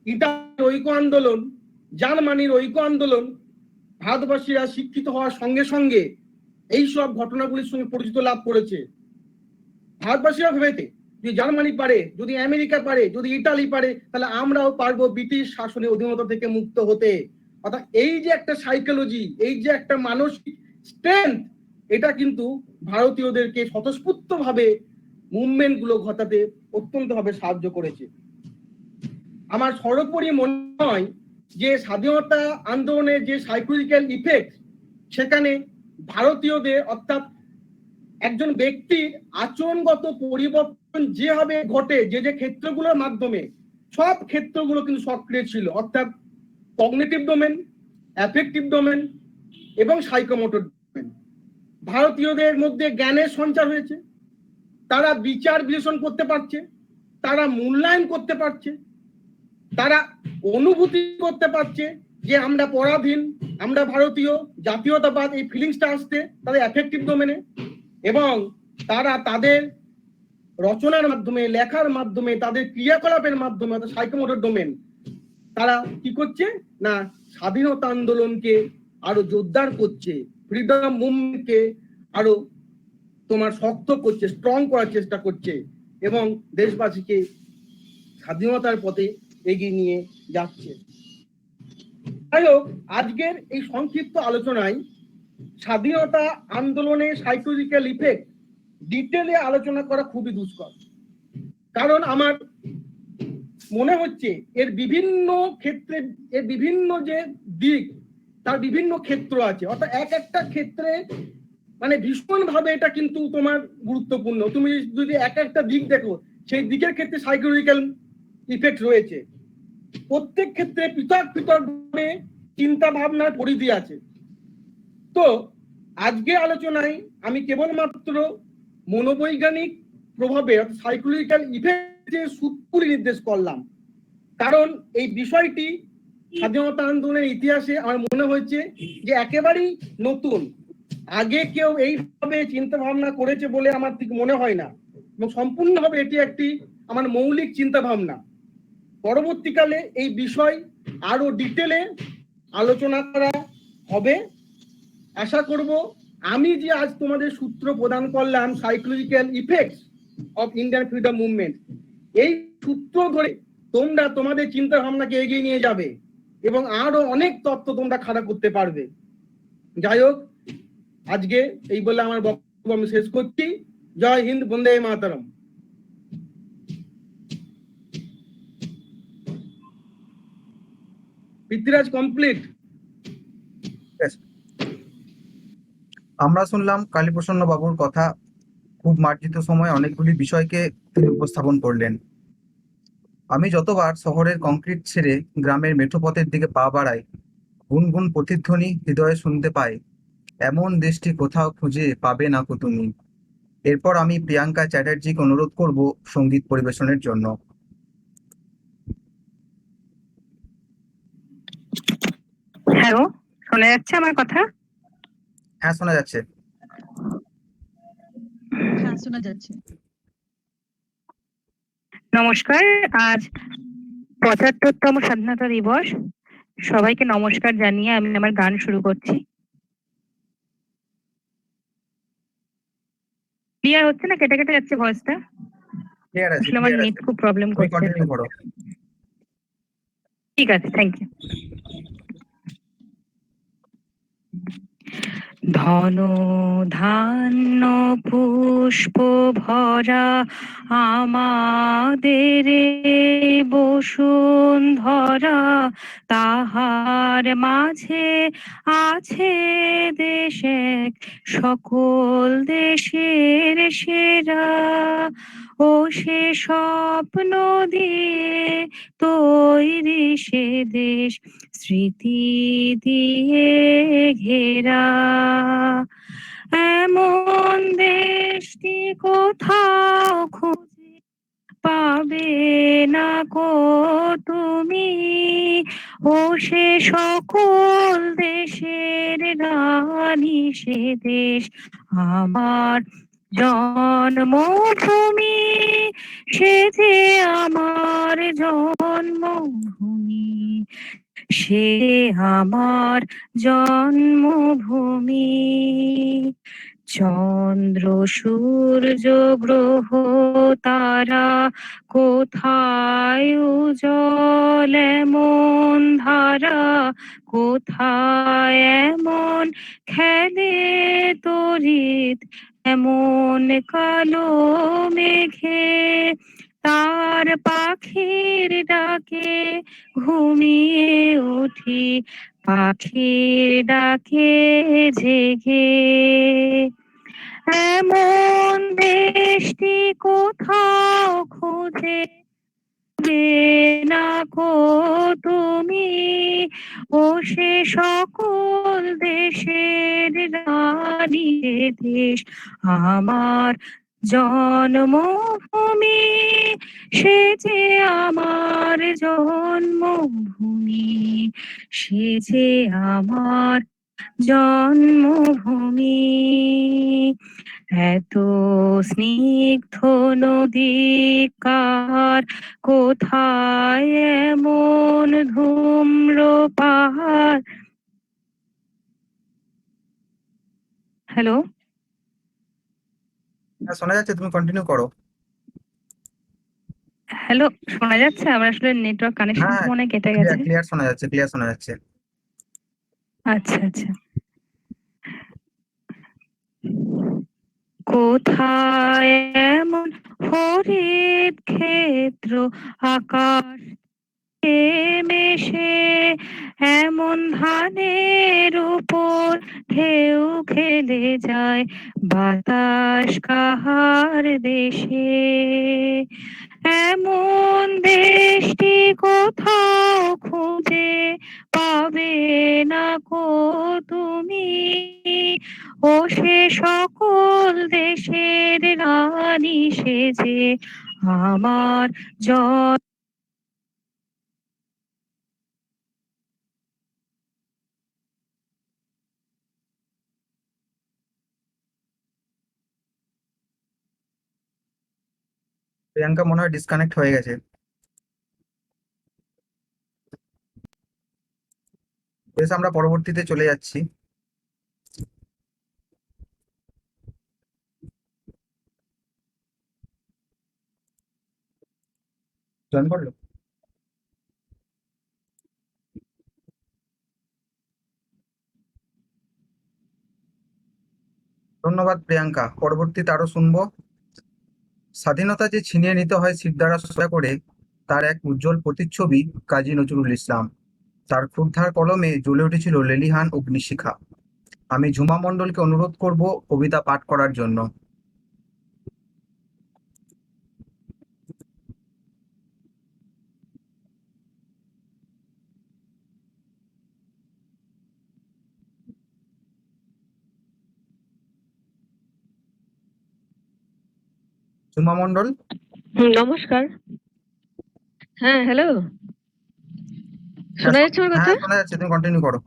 ইটালির ঐক্য আন্দোলন, জার্মানির ঐক্য আন্দোলন, ভারতবাসীরা শিক্ষিত হওয়ার সঙ্গে সঙ্গে এই সব ঘটনাগুলির সঙ্গে পরিচিত লাভ করেছে। ভারতবাসীরা ভেবেছে যে জার্মানি পারে, যদি আমেরিকা পারে, যদি ইটালি পারে, তাহলে আমরাও পারবো ব্রিটিশ শাসনের অধীনতা থেকে মুক্ত হতে। অর্থাৎ এই যে একটা সাইকোলজি, এই যে একটা মানসিক স্ট্রেংথ, এটা কিন্তু ভারতীয়দেরকে স্বতঃস্ফূর্ত ভাবে মুভমেন্ট গুলো ঘটাতে অত্যন্ত ভাবে সাহায্য করেছে। আমার সর্বোপরি মনে হয় যে স্বাধীনতা আন্দোলনের যে সাইকোলজিক্যাল ইফেক্ট, সেখানে ভারতীয়দের অর্থাৎ একজন ব্যক্তির আচরণগত পরিবর্তন যেভাবে ঘটে, যে যে ক্ষেত্রগুলোর মাধ্যমে, সব ক্ষেত্রগুলো কিন্তু সক্রিয় ছিল। অর্থাৎ কগনিটিভ ডোমেন, অ্যাফেক্টিভ ডোমেন এবং সাইকোমোটর ডোমেন। ভারতীয়দের মধ্যে জ্ঞানের সঞ্চার হয়েছে, তারা বিচার বিশ্লেষণ করতে পারছে, তারা মূল্যায়ন করতে পারছে, তারা অনুভূতি করতে পারছে যে আমরা পরাধীন, আমরা ভারতীয়, জাতীয়তাবাদ, এই ফিলিংসটা আসতে তাদের অ্যাফেক্টিভ ডোমেনে। এবং তারা তাদের রচনার মাধ্যমে, লেখার মাধ্যমে, তাদের ক্রিয়াকলাপের মাধ্যমে, অর্থাৎ সাইকোমোটর ডোমেন, তারা কি করছে না স্বাধীনতা আন্দোলনকে আরো জোরদার করছে, ফ্রিডম মুভমেন্টকে আরো তোমার শক্ত করছে, স্ট্রং করার চেষ্টা করছে এবং দেশবাসীকে স্বাধীনতার পথে এগিয়ে নিয়ে যাচ্ছে। যাই হোক, আজকের এই সংক্ষিপ্ত আলোচনায় স্বাধীনতা আন্দোলনের সাইকোলজিক্যাল ইফেক্ট ডিটেলে আলোচনা করা খুবই দুষ্কর, কারণ আমার মনে হচ্ছে এর বিভিন্ন ক্ষেত্রে, এর বিভিন্ন যে দিক, তার বিভিন্ন ক্ষেত্র আছে। অর্থাৎ এক একটা ক্ষেত্রে মানে ভীষণ ভাবে এটা কিন্তু তোমার গুরুত্বপূর্ণ। তুমি যদি এক একটা দিক দেখো, সেই দিকের ক্ষেত্রে সাইকোলজিক্যাল ইফেক্ট রয়েছে। প্রত্যেক ক্ষেত্রে পৃথক পৃথক চিন্তা ভাবনার পরিধি আছে। তো আজকে আলোচনায় আমি কেবলমাত্র মনোবৈজ্ঞানিক প্রভাবে সাইকোলজিক্যাল ইফেক্টের সূত্রগুলি নির্দেশ করলাম, কারণ এই বিষয়টি স্বাধীনতা আন্দোলনের ইতিহাসে আমার মনে হয়েছে যে একেবারেই নতুন। আগে কেউ এইভাবে চিন্তা ভাবনা করেছে বলে আমার ঠিক মনে হয় না, এবং সম্পূর্ণভাবে এটি একটি আমার মৌলিক চিন্তা ভাবনা। পরবর্তীকালে এই বিষয় আরো ডিটেলে আলোচনা করা হবে। আশা করব আমি যে আজ তোমাদের সূত্র প্রদান করলাম, psychological effects of Indian freedom movement, এই সূত্র ধরে তোমরা তোমাদের চিন্তা ভাবনাকে এগিয়ে নিয়ে যাবে এবং আরো অনেক তথ্য তোমরা খাড়া করতে পারবে। যাই হোক, আজকে এই বলে আমার বক্তব্য আমি শেষ করছি। জয় হিন্দ, বন্দে মাতরম। পৃথ্বীরাজ কমপ্লিট। আমরা শুনলাম কালীপ্রসন্ন বাবুর কথা। খুব মার্জিত সময়ে অনেকগুলি বিষয়কে তিনি উপস্থাপন করলেন। আমি যতবার শহরের কংক্রিট ছেড়ে গ্রামের মেঠো পথের দিকে পা বাড়াই, গুনগুন প্রতিধ্বনি হৃদয়ে শুনতে পাই, এমন দেশটি কোথাও খুঁজে পাবে না কো তুমি। এরপর আমি প্রিয়াঙ্কা চ্যাটার্জিকে অনুরোধ করব সঙ্গীত পরিবেশনের জন্য। হ্যালো, শোনা যাচ্ছে আমার কথা? হ্যাঁ, শোনা যাচ্ছে। হ্যাঁ, শোনা যাচ্ছে। নমস্কার। আজ ৭৫তম স্বাধীনতা দিবস। সবাইকে নমস্কার জানিয়ে আমি আমার গান শুরু করছি। ক্লিয়ার হচ্ছে না? কেটে কেটে যাচ্ছে ভয়েসটা। ক্লিয়ার আছে, আমার নেট খুব প্রবলেম করছে। কন্টিনিউ করো। ঠিক আছে, থ্যাংক ইউ। ধন ধান্য পুষ্প ভরা আমাদের এই বসুন্ধরা, তাহার মাঝে আছে দেশ এক, সকল দেশের সেরা। ও সে স্বপ্ন দিয়ে তৈরি সে দেশ, স্মৃতি দিয়ে ঘেরা। এমন দেশটি কোথাও খুঁজে পাবে না কো তুমি। ও সে সকল দেশের রানী সে দেশ, আমার জন্মভূমি। সে যে আমার জন্মভূমি, সে আমার জন্মভূমি। চন্দ্র সূর্য গ্রহ তারা কোথায় উজ্জ্বল এমন ধারা, কোথায় এমন খেলে তড়িৎ এমন কালো মেঘে। তার পাখির ডাকে ঘুমিয়ে উঠি, পাখির ডাকে জেগে। এমন দেশটি কোথাও খুঁজে পাবে না কো তুমি। ও সে সকল দেশের রানী সে দেশ, আমার জন্মভূমি। সে যে আমার জন্মভূমি, সে যে আমার জন্মভূমি। এত স্নিগ্ধ নদী কার, কোথায় এমন ধূম্র পাহাড়। হ্যালো, হ্যাঁ, শোনা যাচ্ছে, তুমি কন্টিনিউ করো। হ্যালো, শোনা যাচ্ছে? আমার আসলে নেটওয়ার্ক কানেকশন হ্যাঁ, মনে হয় কেটে গেছে। ক্লিয়ার শোনা যাচ্ছে, ক্লিয়ার শোনা যাচ্ছে। আচ্ছা আচ্ছা। কোথায় এমন হরিত ক্ষেত্র, আকাশ মেশে এমন ধানের উপর ঢেউ খেলে যায়, বাতাস কাহার দেশে। এমন দেশটি কোথাও খুঁজে পাবে না কো তুমি। ও সে সকল দেশের রানী সে যে আমার জয়। প্রিয়াঙ্কা মনে হয় ডিসকানেক্ট হয়ে গেছে। বেশ, আমরা পরবর্তীতে চলে যাচ্ছি। জয়েন করলো? ধন্যবাদ প্রিয়াঙ্কা। পরবর্তীতে আরো শুনবো। স্বাধীনতা যে ছিনিয়ে নিতে হয় শির দ্বারা সোজা করে, তার এক উজ্জ্বল প্রতিচ্ছবি কাজী নজরুল ইসলাম। তার ক্ষুরধার কলমে জ্বলে উঠেছিল লেলিহান অগ্নিশিখা। আমি ঝুমা মণ্ডলকে অনুরোধ করব কবিতা পাঠ করার জন্য। ঝুমা মণ্ডল। নমস্কার। হ্যাঁ, হ্যালো, শোনা যাচ্ছে আমার কথা? হ্যাঁ, শোনা যাচ্ছে, তুমি কন্টিনিউ করো।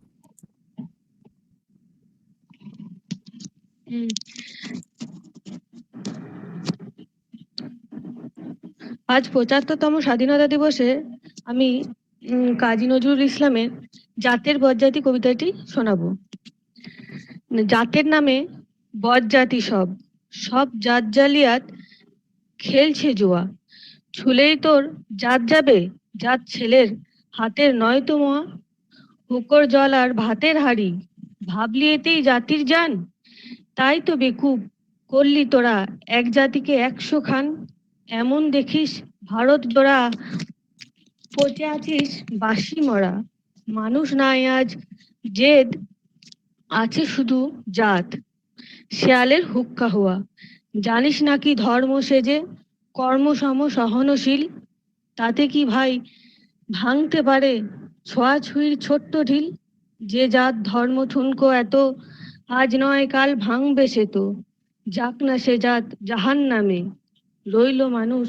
আজ ৭৫তম স্বাধীনতা দিবসে আমি কাজী নজরুল ইসলামের জাতের বজ্জাতি কবিতাটি শোনাবো। জাতের নামে বজ্জাতি সব, সব জাত জালিয়াত খেলছে জুয়া। ছুলেই তোর জাত যাবে, জাত ছেলের হাতের নয় তো মোয়া। হুকর জল আর ভাতের হাড়ি, ভাবলি এতেই জাতির জান? তাই তো বেকুব, করলি তোরা এক জাতিকে 100 খান। এমন দেখিস ভারত জোড়া পচে আছিস বাসি মরা। মানুষ নাই আজ জেদ, আছে শুধু জাত। শেয়ালের হুক্কা হওয়া, জানিস নাকি ধর্ম সেজে কর্মসম সহনশীল? তাতে কি ভাই ভাঙতে পারে ছোঁয়াছুঁয়ির ছোট্ট ঢিল? যে জাত ধর্ম ঠুনকো এত, আজ নয় কাল ভাঙবে সে তো। যাক না সে জাত জাহান্নামে, রইল মানুষ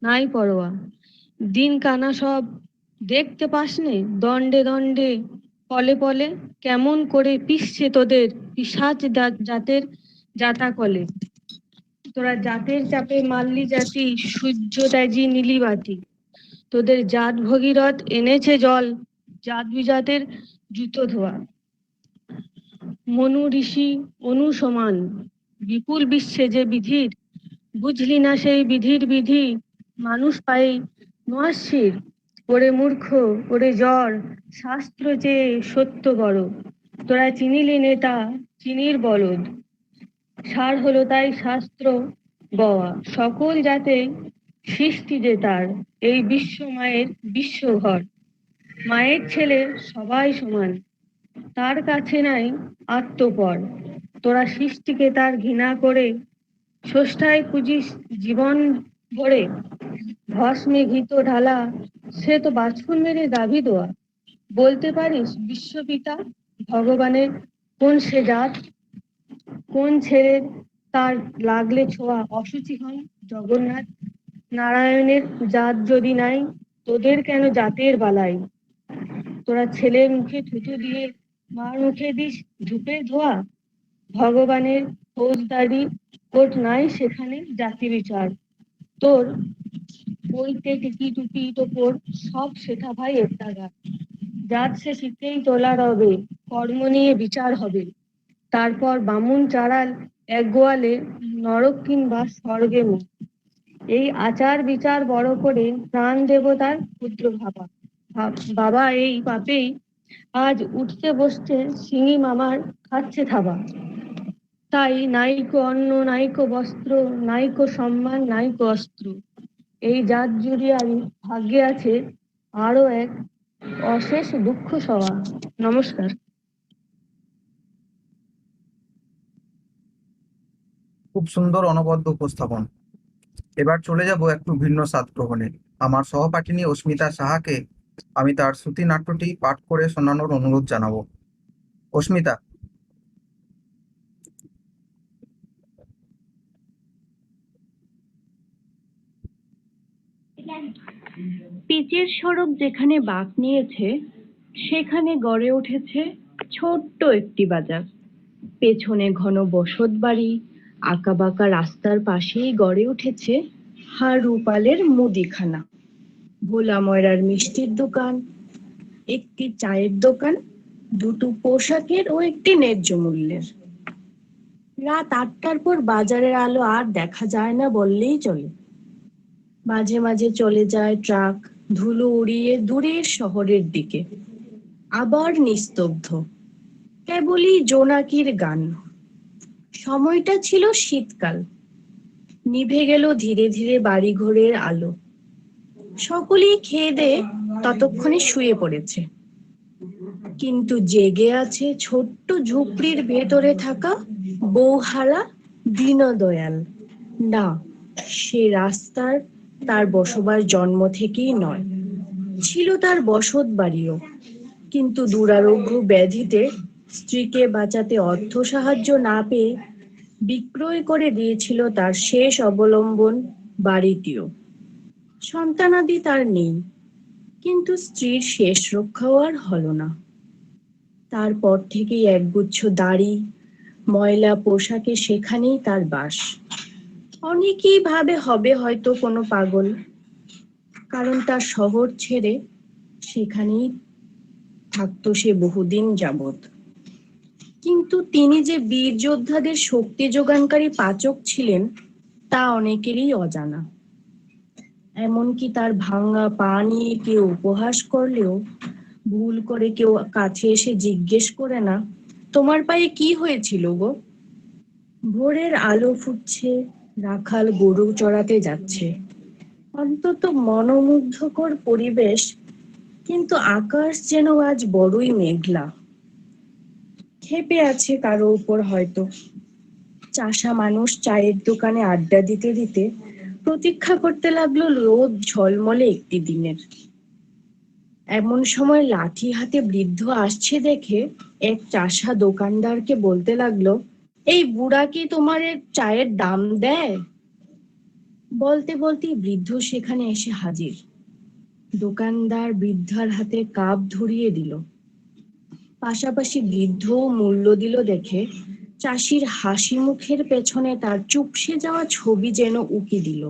নাই পরোয়া। দিন কানা সব দেখতে পাসনে, দণ্ডে দণ্ডে পলে পলে কেমন করে পিষছে তোদের পিশাচ জাতের জাতাকলে। তোরা জাতের চাপে মাল্লি জাতি, সূর্য ত্যাজি নীলিবাতি। তোদের জাত ভগীরথ এনেছে জল, জাত বিজাতের জুতো ধোয়া। মনু ঋষি অনু সমান, বিপুল বিশ্বে যে বিধির, বুঝলি না সেই বিধির বিধি? মানুষ পাই নোয়াশির, ওরে মূর্খ ওরে জ্বর, শাস্ত্র চেয়ে সত্য বড়। তোরা চিনিলি নেতা চিনির বলদ, সার হলো তাই শাস্ত্র গওয়া। সকল জাতে সৃষ্টি যে তার, এই বিশ্ব মায়ের বিশ্বঘর। মায়ের ছেলে সবাই সমান, তার কাছে নাই আত্মপর। তোরা সৃষ্টিকে তার ঘৃণা করে ষষ্ঠায় পুজিস জীবন ভরে। ভস্মে ঘিত ঢালা, সে তো বাছুর মেরে গাভী দোয়া। বলতে পারিস বিশ্বপিতা ভগবানের কোন সে জাত? কোন ছেলের তার লাগলে ছোঁয়া অসুচি হন জগন্নাথ? নারায়ণের জাত যদি নাই, তোদের কেন জাতের বালাই? তোরা ছেলের মুখে থুতু দিয়ে মার মুখে দিস ধূপের ধোয়া। ভগবানের ফৌজদারি কোর্ট নাই সেখানে জাতি বিচার। তোর বইতে টিকি টুকি টোপর সব শেখা ভাই এত্তাগা। জাত সে শিখেই তোলা রবে, কর্ম নিয়ে বিচার হবে। তারপর বামুন চাড়াল এক গোয়ালে, নরক কিংবা স্বর্গে মুখ। এই আচার বিচার বড় করে প্রাণ দেবতার ক্ষুদ্র ভাবা। বাবা এই পাপেই আজ উঠতে বসতে সিঙি মামার খাচ্ছে থাবা। তাই নাইকো অন্ন নাইকো বস্ত্র, নাইকো সম্মান নাইকো অস্ত্র। এই জাত জুড়িয়ারি ভাগ্যে আছে আরো এক অশেষ দুঃখ সওয়া। নমস্কার। খুব সুন্দর অনবদ্য উপস্থাপন। এবার চলে যাব একটু ভিন্ন স্বাদ গ্রহণে। আমার সহপাঠিনী অস্মিতা সাহাকে আমি তার শ্রুতি নাট্যটি পাঠ করে শোনানোর অনুরোধ জানাবো। অস্মিতা। পিচের সড়ক যেখানে বাঁক নিয়েছে, সেখানে গড়ে উঠেছে ছোট্ট একটি বাজার। পেছনে ঘন বসতবাড়ি, আঁকাবাঁকা রাস্তার পাশেই গড়ে উঠেছে হাড় রূপালের মুদিখানা, ভোলা ময়রার মিষ্টির দোকান, একটি চায়ের দোকান, দুটো পোশাকের ও একটি ন্যায্য মূল্যের। রাত 8টার পর বাজারের আলো আর দেখা যায় না বললেই চলে। মাঝে মাঝে চলে যায় ট্রাক, ধুলো উড়িয়ে দূরের শহরের দিকে। আবার নিস্তব্ধ, কেবলই জোনাকির গান। সময়টা ছিল শীতকাল, নিভে গেল ধীরে ধীরে বাড়িঘরের আলো। সকলেই খেয়ে দেয়ে ততক্ষণে শুয়ে পড়েছে, কিন্তু জেগে আছে ছোট্ট ঝুপড়ির ভেতরে থাকা বৌহারা দীনদয়াল। না, সে রাস্তার তার বসবার জন্ম থেকেই নয়, ছিল তার বসত বাড়িও, কিন্তু দুরারোগ্য ব্যাধিতে স্ত্রীকে বাঁচাতে অর্থ সাহায্য না পেয়ে বিক্রয় করে দিয়েছিল তার শেষ অবলম্বন বাড়িটিও। সন্তানাদি তার নেই, কিন্তু স্ত্রীর শেষ রক্ষাও আর হলো না। তারপর থেকেই একগুচ্ছ দাড়ি, ময়লা পোশাকে সেখানেই তার বাস। অনেকেই ভাবে হবে হয়তো কোনো পাগল, কারণ তার শহর ছেড়ে সেখানেই থাকতো সে বহুদিন যাবৎ। কিন্তু তিনি যে বীর যোদ্ধাদের শক্তি যোগানকারী পাচক ছিলেন তা অনেকেরই অজানা। এমনকি তার ভাঙা পা নিয়ে কেউ উপহাস করলেও ভুল করে কেউ কাছে এসে জিজ্ঞেস করে না তোমার পায়ে কি হয়েছিল গো? ভোরের আলো ফুটছে, রাখাল গরু চড়াতে যাচ্ছে। অন্তত মনোমুগ্ধকর পরিবেশ, কিন্তু আকাশ যেন আজ বড়ই মেঘলা। ক্ষেপে আছে কারো উপর হয়তো। চাষা মানুষ চায়ের দোকানে আড্ডা দিতে দিতে প্রতীক্ষা করতে লাগলো রোদ ঝলমলে একটি দিনের। এমন সময় লাঠি হাতে বৃদ্ধ আসছে দেখে এক চাষা দোকানদারকে বলতে লাগলো, এই বুড়া কি তোমার চায়ের দাম দেয়? বলতে বলতেই বৃদ্ধ সেখানে এসে হাজির। দোকানদার বৃদ্ধার হাতে কাপ ধরিয়ে দিল। পাশাপাশি বৃদ্ধ মূল্য দিল দেখে চাষির হাসি মুখের পেছনে তার চুপসে যাওয়া ছবি যেন উকি দিল।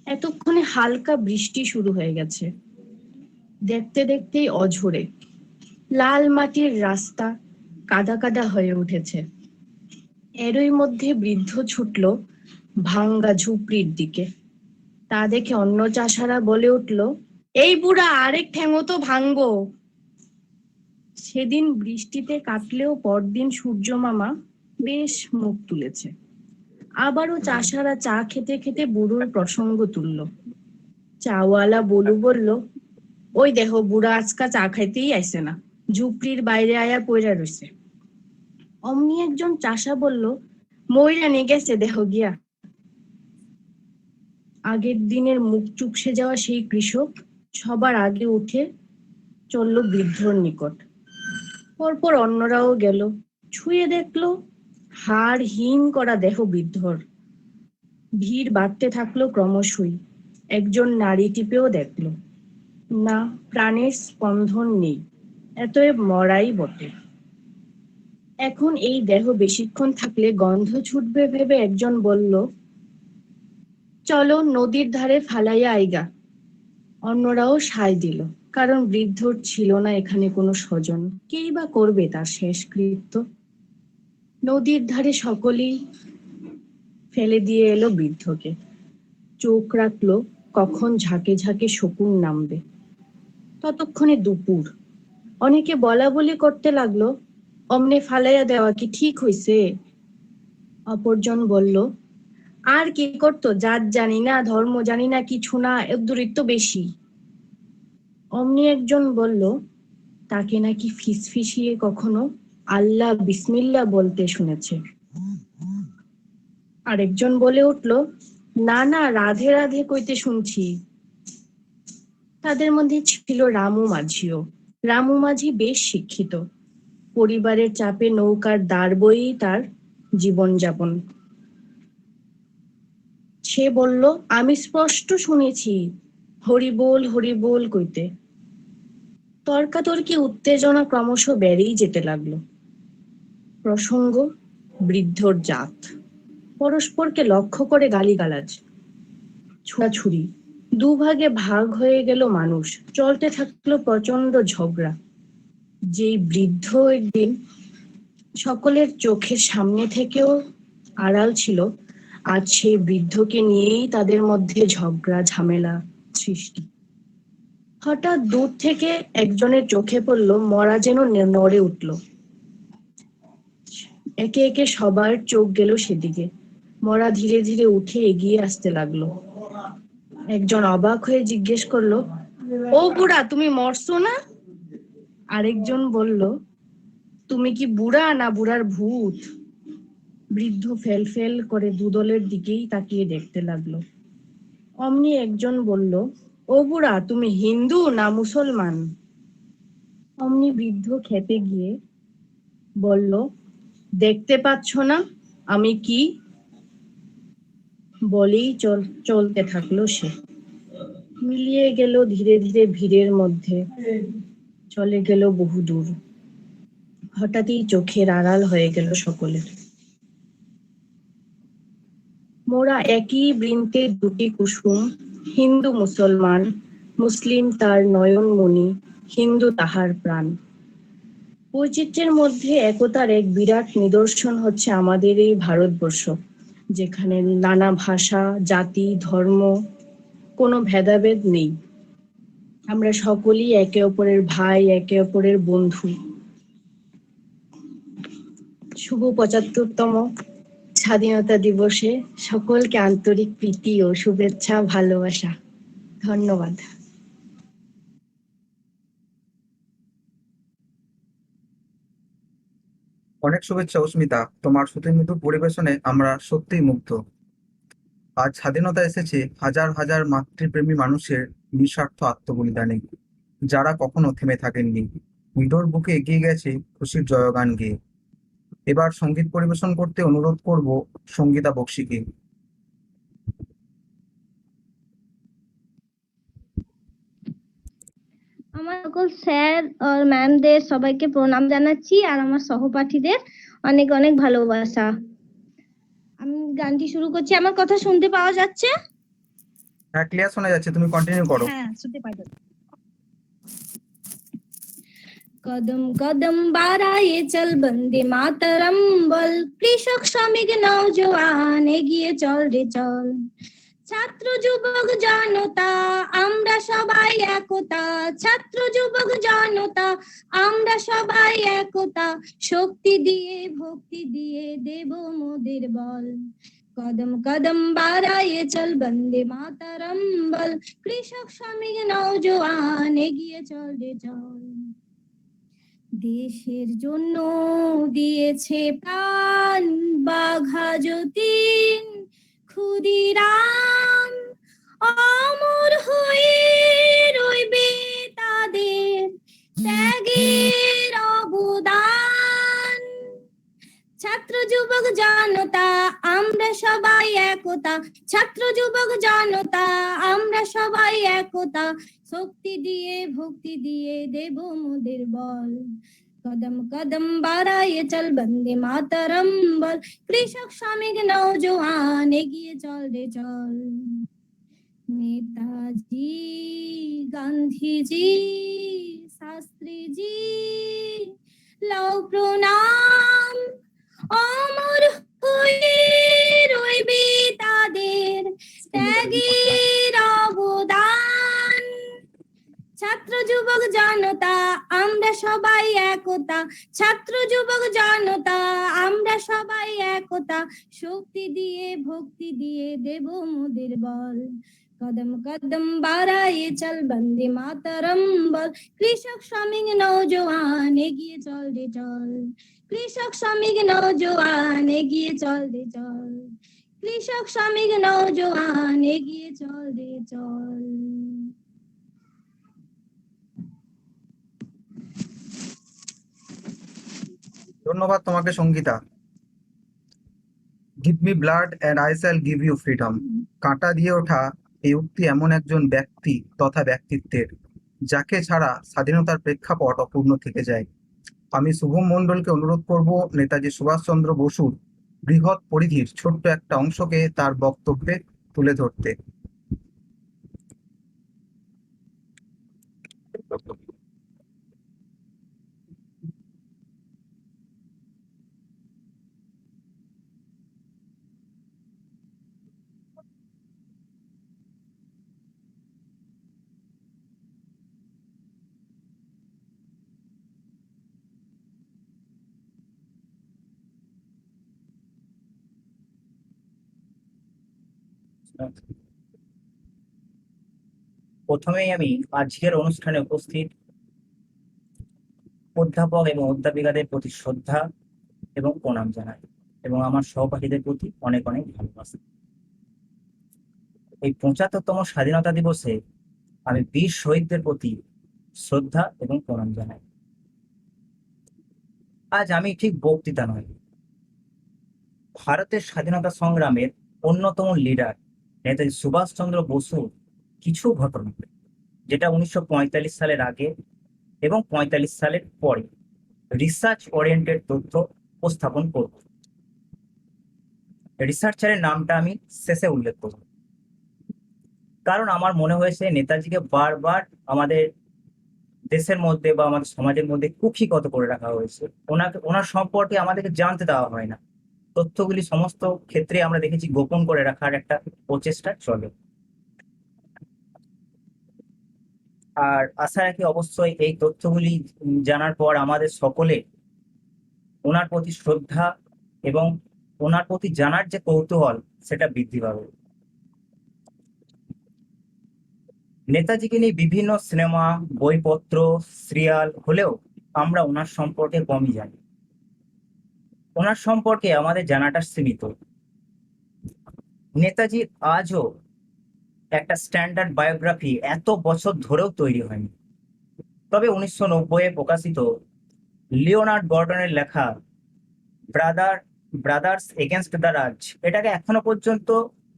এতক্ষণে হালকা বৃষ্টি শুরু হয়ে গেছে। দেখতে দেখতেই অঝোরে লাল মাটির রাস্তা কাদা কাদা হয়ে উঠেছে। এরই মধ্যে বৃদ্ধ ছুটল ভাঙ্গা ঝুপড়ির দিকে। তা দেখে অন্য চাষারা বলে উঠল, এই বুড়া আরেক ঠ্যাঙো তো ভাঙ্গো। সেদিন বৃষ্টিতে কাটলেও পরদিন সূর্য মামা বেশ মুখ তুলেছে। আবারও চাষারা চা খেতে খেতে বুড়োর প্রসঙ্গ তুলল। চাওয়ালা বলু বলল, ওই দেখো বুড়া আজকা চা খাইতেই আইসে না, ঝুপড়ির বাইরে আয়া পইরা রইছে। অমনি একজন চাষা বলল, মইরা নিয়ে গেছে দেহ গিয়া। আগের দিনের মুখ চুপসে যাওয়া সেই কৃষক সবার আগে উঠে চলল বৃদ্ধর নিকট। পরপর অন্যরাও গেল, ছুঁয়ে দেখলো হাড় হিম করা দেহ বৃদ্ধর। ভিড় বাড়তে থাকলো ক্রমশই। একজন নারী টিপেও দেখলো, না, প্রাণের স্পন্দন নেই, এতএব মরাই বটে। এখন এই দেহ বেশিক্ষণ থাকলে গন্ধ ছুটবে ভেবে একজন বলল, চলো নদীর ধারে ফালাইয়া আইগা। অন্যরাও সায় দিল, কারণ বৃদ্ধর ছিল না এখানে কোনো স্বজন, কেই বা করবে তার শেষকৃত্য। নদীর ধারে সকলেই ফেলে দিয়ে এলো বৃদ্ধকে। চোখ রাখলো কখন ঝাঁকে ঝাঁকে শকুন নামবে। ততক্ষণে দুপুর। অনেকে বলা বলি করতে লাগলো, অমনে ফালাইয়া দেওয়া কি ঠিক হইছে? অপরজন বলল, আর কি করতো, জাত জানি না, ধর্ম জানি না, কিছু না, দূরত্ব বেশি। অমনি একজন বলল, তাকে নাকি ফিসফিসিয়ে কখনো আল্লাহ বিসমিল্লাহ বলতে শুনেছে। আরেকজন বলে উঠল, না না, রাধে রাধে কইতে শুনছি। তাদের মধ্যে ছিল রামু মাঝিও। রামু মাঝি বেশ শিক্ষিত। পরিবারের চাপে নৌকার দাঁড় বয়েই তার জীবনযাপন। সে বলল, আমি স্পষ্ট শুনেছি হরিবোল কইতে। তর্কাতর্কি উত্তেজনা ক্রমশ বেড়েই যেতে লাগলো। প্রসঙ্গ বৃদ্ধর জাত। পরস্পরকে লক্ষ্য করে গালিগালাজ, ছুড়াছুড়ি। দুভাগে ভাগ হয়ে গেল মানুষ। চলতে থাকলো প্রচন্ড ঝগড়া। যেই বৃদ্ধ একদিন সকলের চোখের সামনে থেকেও আড়াল ছিল, আজ সেই বৃদ্ধকে নিয়েই তাদের মধ্যে ঝগড়া ঝামেলা সৃষ্টি। হঠাৎ দূর থেকে একজনের চোখে পড়ল মরা যেন নড়ে উঠল। একে একে সবার চোখ গেল সেদিকে। মরা ধীরে ধীরে উঠে এগিয়ে আসতে লাগলো। একজন অবাক হয়ে জিজ্ঞেস করলো, ও বুড়া, তুমি মরছো না? আরেকজন বলল, তুমি কি বুড়া না বুড়ার ভূত? বৃদ্ধ ফেল ফেল করে দুদলের দিকেই তাকিয়ে দেখতে লাগলো। অমনি একজন বলল, ও বুড়া, তুমি হিন্দু না মুসলমান? অমনি বৃদ্ধ খেপে গিয়ে বলল, দেখতে পাচ্ছ না আমি কি? বলেই চলতে থাকলো সে। মিলিয়ে গেল ধীরে ধীরে ভিড়ের মধ্যে, চলে গেল বহু দূর। হঠাৎই চোখের আড়াল হয়ে গেল সকলের। মোরা একই বৃন্তে দুটি কুসুম, হিন্দু মুসলমান, মুসলিম তার নয়নমণি, হিন্দু তাহার প্রাণ। বৈচিত্র্যের মধ্যে একতার এক বিরাট নিদর্শন হচ্ছে আমাদের এই ভারতবর্ষ, যেখানে নানা ভাষা, জাতি, ধর্ম, কোনো ভেদাভেদ নেই। আমরা সকলেই একে অপরের ভাই, একে অপরের বন্ধু। শুভ ৭৫তম স্বাধীনতা দিবসে সকলকে আন্তরিক প্রীতি ও শুভেচ্ছা ভালোবাসা। ধন্যবাদ। অনেক শুভেচ্ছা অস্মিতা, তোমার শ্রুতিমধুর পরিবেশনে আমরা সত্যিই মুগ্ধ। আজ স্বাধীনতা এসেছে হাজার হাজার মাতৃপ্রেমী মানুষের নিঃস্বার্থ আত্মবলিদানে, যারা কখনো থেমে থাকেননি, মৃত্যুর বুকে এগিয়ে গেছে খুশির জয়গান গেয়ে। এবার সঙ্গীত পরিবেশন করতে অনুরোধ করব সঙ্গীতা বক্সিকে। আমার সকল স্যার আর ম্যামদের সবাইকে প্রণাম জানাচ্ছি আর আমার সহপাঠীদের অনেক অনেক ভালোবাসা। আমি গানটি শুরু করছি। আমার কথা শুনতে পাওয়া যাচ্ছে? হ্যাঁ, ক্লিয়ার শোনা যাচ্ছে, তুমি কন্টিনিউ করো। হ্যাঁ, শুনতে পাই। কদম কদম বাড়ায়ে চল বন্দে মাতরম বল, কৃষক শ্রমিক নওজোয়ান এগিয়ে চল রে চল। ছাত্র যুবক জনতা আমরা সবাই একতা, ছাত্র যুবক জনতা আমরা সবাই একতা, শক্তি দিয়ে ভক্তি দিয়ে দেব মোদের বল। কদম কদম বাড়ায়ে চল বন্দে মাতরম বল, কৃষক শ্রমিক নওজোয়ান এগিয়ে চল রে চল। দেশের জন্য দিয়েছে প্রাণ বাঘা যতীন ক্ষুদিরাম, অমর হয়ে রইবে তাদের ত্যাগের অবদান। ছাত্র যুবক জনতা আমরা সবাই একতা, ছাত্র যুবক জনতা আমরা সবাই একতা, শক্তি দিয়ে ভক্তি দিয়ে দেব মোদের বল। কদম কদম বাড়ায়ে চল বন্দে মাতরম বল, কৃষক শ্রমিক নওজোয়ান এগিয়ে চল রে চল। নেতাজি গান্ধীজি শাস্ত্রীজি লও প্রণাম, অমর হয়ে রইবে তাদের ত্যাগের অবদান। ছাত্র যুবক জনতা আমরা সবাই একতা, ছাত্র যুবক জনতা আমরা সবাই একতা, শক্তি দিয়ে ভক্তি দিয়ে দেব মোদের বল। কদম কদম বাড়ায়ে চল বন্দে মাতরম বল, কৃষক শ্রমিক নওজোয়ান এগিয়ে চল রে চল। কৃষক শ্রমিক নওজোয়ান এগিয়ে চল রে চল, কৃষক শ্রমিক নওজোয়ান এগিয়ে চল রে চল। ধন্যবাদ তোমাকে Sangeeta. Give me blood and I shall give you freedom. কাঁটা দিয়ে ওঠা এই উক্তি এমন একজন ব্যক্তি তথা ব্যক্তিত্বের, যাকে ছাড়া স্বাধীনতার প্রেক্ষাপট অপূর্ণ থেকে যায়। আমি শুভম মণ্ডলকে অনুরোধ করব নেতাজি সুভাষচন্দ্র বসুর বৃহৎ পরিধির ছোট্ট একটা অংশকে তার বক্তব্যে তুলে ধরতে। প্রথমেই আমি আজকের অনুষ্ঠানে উপস্থিত অধ্যাপক এবং অধ্যাপিকাদের প্রতি শ্রদ্ধা এবং প্রণাম জানাই এবং আমার সহপাঠীদের প্রতি অনেক অনেক ভালোবাসা। এই ৭৫তম স্বাধীনতা দিবসে আমি বীর শহীদদের প্রতি শ্রদ্ধা এবং প্রণাম জানাই। আজ আমি ঠিক বক্তৃতা নয়, ভারতের স্বাধীনতা সংগ্রামের অন্যতম লিডার নেতাজি সুভাষচন্দ্র বসুর কিছু ঘটনা, যেটা ১৯৪৫ সালের আগে এবং ৪৫ সালের পরে রিসার্চ ওরিয়েন্টেড তথ্য উপস্থাপন করব। রিসার্চারের নামটা আমি শেষে উল্লেখ করব, কারণ আমার মনে হয়েছে নেতাজিকে বারবার আমাদের দেশের মধ্যে বা আমাদের সমাজের মধ্যে কুক্ষিগত করে রাখা হয়েছে। ওনার সম্পর্কে আমাদেরকে জানতে দেওয়া হয় না, তথ্যগুলি সমস্ত ক্ষেত্রে আমরা দেখেছি গোপন করে রাখার একটা প্রচেষ্টা চলে। আর আশা রাখি অবশ্যই এই তথ্যগুলি জানার পর আমাদের সকলে ওনার প্রতি শ্রদ্ধা এবং ওনার প্রতি জানার যে কৌতূহল সেটা বৃদ্ধি পাবে। নেতাজিকে নিয়ে বিভিন্ন সিনেমা, বইপত্র, সিরিয়াল হলেও আমরা ওনার সম্পর্কে কমই জানি। ওনার সম্পর্কে আমাদের জানাটা সীমিত। নেতাজি আজও একটা স্ট্যান্ডার্ড বায়োগ্রাফি এত বছর ধরেও তৈরি হয়নি। তবে 1990-এ প্রকাশিত লিওনার্ড গর্ডনের লেখা ব্রাদার্স এগেনস্ট দ্য রাজ, এটাকে এখনো পর্যন্ত,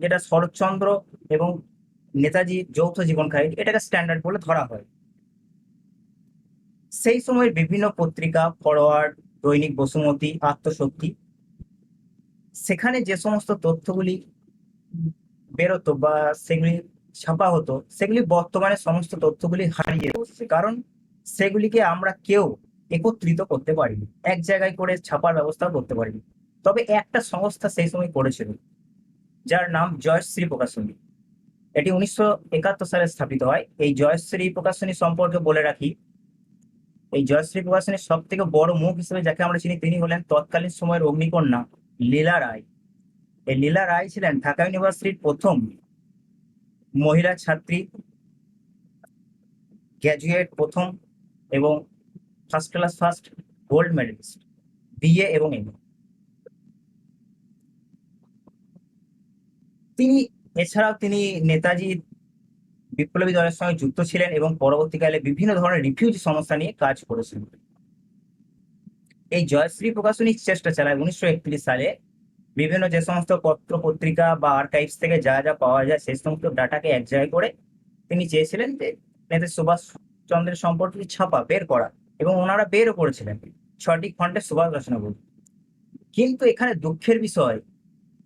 যেটা শরৎচন্দ্র এবং নেতাজি যৌথ জীবন কাহিনী, এটাকে স্ট্যান্ডার্ড বলে ধরা হয়। সেই সময়ের বিভিন্ন পত্রিকা, ফরওয়ার্ড, দৈনিক বসুমতী, আত্মশক্তি, সেখানে যে সমস্ত তথ্যগুলি বেরোতো বা সেগুলি ছাপা হতো, সেগুলি বর্তমানে সমস্ত তথ্যগুলি হারিয়ে যাচ্ছে, কারণ সেগুলিকে আমরা কেউ একত্রিত করতে পারিনি, এক জায়গায় করে ছাপার ব্যবস্থা করতে পারিনি। তবে একটা সংস্থা সেই সময় করেছিল, যার নাম জয়শ্রী প্রকাশনী। এটি 1971 সালে স্থাপিত হয়। এই জয়শ্রী প্রকাশনী সম্পর্কে বলে রাখি, এই জয়শ্রী প্রকাশনীর সব থেকে বড় মুখ হিসেবে যাকে আমরা চিনি, তিনি হলেন তৎকালীন সময়ের অগ্নিকন্যা লীলা রায়। এই লীলা রায় ছিলেন ঢাকা ইউনিভার্সিটির প্রথম মহিলা ছাত্রী, গ্র্যাজুয়েট প্রথম এবং ফার্স্ট গোল্ড মেডেলিস্ট, বিএ এবং এমএ। এছাড়াও তিনি নেতাজির বিপ্লবী দলের সঙ্গে যুক্ত ছিলেন এবং পরবর্তীকালে বিভিন্ন ধরনের রিফিউজি সমস্যা নিয়ে কাজ করেছেন। এই জয়শ্রী প্রকাশনী চেষ্টা চালায় 1931 সালে বিভিন্ন যে সমস্ত পত্র পত্রিকা বা আর্কাইভস থেকে যা যা পাওয়া যায় সেই সমস্ত ডাটাকে এক জায়গায় করে তিনি চেয়েছিলেন যে নেতাজি সুভাষ চন্দ্রের সম্পর্কে ছাপা বের করা, এবং ওনারা বেরও করেছিলেন 6টি খণ্ডে সুভাষ রচনা বই। কিন্তু এখানে দুঃখের বিষয়,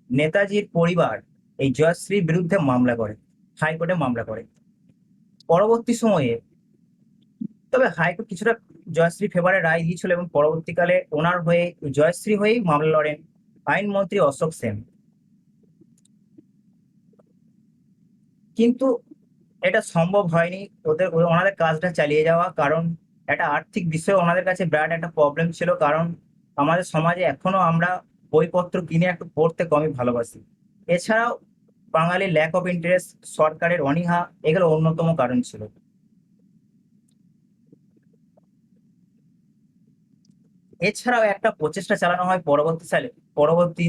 নেতাজির পরিবার এই জয়শ্রীর বিরুদ্ধে মামলা করে, হাইকোর্টে মামলা করে। পরবর্তী সময়ে তবে হাইকোর্ট কিছুটা জয়শ্রী ফেভারে রায় দিয়েছিল এবং পরবর্তীকালে ওনার হয়ে জয়শ্রী হয়েই মামলা লড়েন আইনমন্ত্রী অশোক সেন। কিন্তু এটা সম্ভব হয়নি ওনাদের কাজটা চালিয়ে যাওয়া, কারণ একটা আর্থিক বিষয় ওনাদের কাছে বিরাট একটা প্রবলেম ছিল, কারণ আমাদের সমাজে এখনো আমরা বইপত্র কিনে একটু পড়তে কমই ভালোবাসি। এছাড়াও বাঙালির ল্যাক অফ ইন্টারেস্ট, সরকারের অনীহা, এগুলো অন্যতম কারণ ছিল। এছাড়াও একটা প্রচেষ্টা চালানো হয় পরবর্তী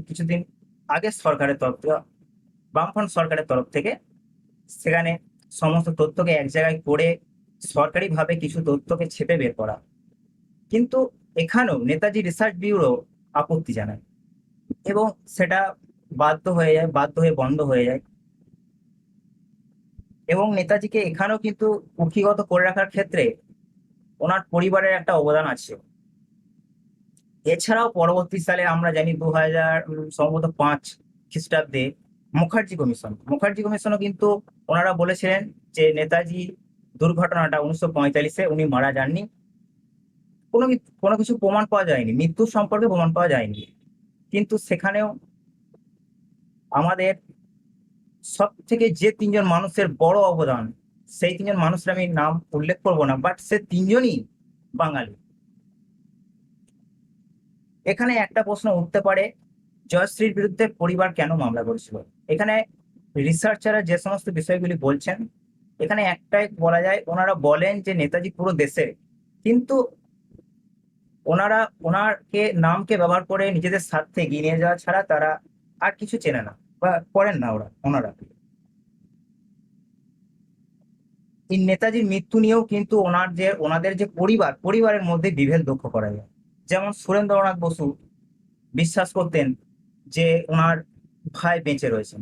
কিছুদিন আগে সরকারের তরফ থেকে, বামফ্রন্ট সরকারের তরফ থেকে, সেখানে সমস্ত তথ্যকে এক জায়গায় করে সরকারিভাবে কিছু তথ্যকে ছেপে বের করা। কিন্তু এখানেও নেতাজি রিসার্চ ব্যুরো আপত্তি জানায় এবং সেটা বাধ্য হয়ে বন্ধ হয়ে যায়। এবং নেতাজিকে এখানেও কিন্তু কুক্ষিগত করে রাখার ক্ষেত্রে ওনার পরিবারের একটা অবদান আছে। এছাড়াও পরবর্তী সালে আমরা জানি 2005 খ্রিস্টাব্দে মুখার্জি কমিশনও কিন্তু ওনারা বলেছিলেন যে নেতাজি দুর্ঘটনাটা 1945-এ উনি মারা যাননি, কোনো কিছু প্রমাণ পাওয়া যায়নি, মৃত্যুর সম্পর্কে প্রমাণ পাওয়া যায়নি। কিন্তু সেখানেও আমাদের সব থেকে যে 3জন মানুষের বড় অবদান, সেই 3জন মানুষের আমি নাম উল্লেখ করবো না, বাট সে 3জনই বাঙালি। এখানে একটা প্রশ্ন উঠতে পারে, জয়শ্রীর বিরুদ্ধে পরিবার কেন মামলা করেছিল? এখানে রিসার্চাররা যে সমস্ত বিষয়গুলি বলছেন, এখানে একটাই বলা যায়, ওনারা বলেন যে নেতাজি পুরো দেশে, কিন্তু ওনারা ওনাকে নামকে ব্যবহার করে নিজেদের স্বার্থে এগিয়ে নিয়ে যাওয়া ছাড়া তারা আর কিছু চেনে না বা করেন না ওনারা। এই নেতাজির মৃত্যু নিয়েও কিন্তু ওনাদের যে পরিবারের মধ্যে বিভেদ লক্ষ্য করা যায়। যেমন সুরেন্দ্রনাথ বসু বিশ্বাস করতেন যে ওনার ভাই বেঁচে রয়েছেন,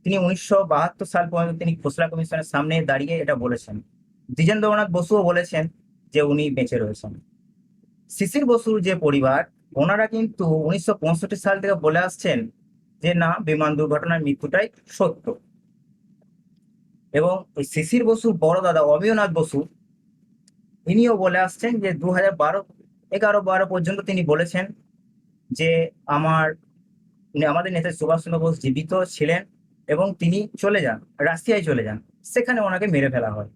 তিনি 1972 সাল পর্যন্ত তিনি খোসলা কমিশনের সামনে দাঁড়িয়ে এটা বলেছেন। দ্বিজেন্দ্রনাথ বসুও বলেছেন যে উনি বেঁচে রয়েছেন। শিশির বসুর যে পরিবার, ওনারা কিন্তু 1965 সাল থেকে বলে আসছেন যে না, বিমান দুর্ঘটনার মৃত্যুটাই সত্য। এবং এই শিশির বসুর বড় দাদা অমিয়নাথ বসু, ইনিও বলে আসছেন যে 2011-12 পর্যন্ত তিনি বলেছেন যে আমাদের নেতা সুভাষচন্দ্র বোস জীবিত ছিলেন এবং তিনি চলে যান, রাশিয়ায় চলে যান, সেখানে ওনাকে মেরে ফেলা হয়।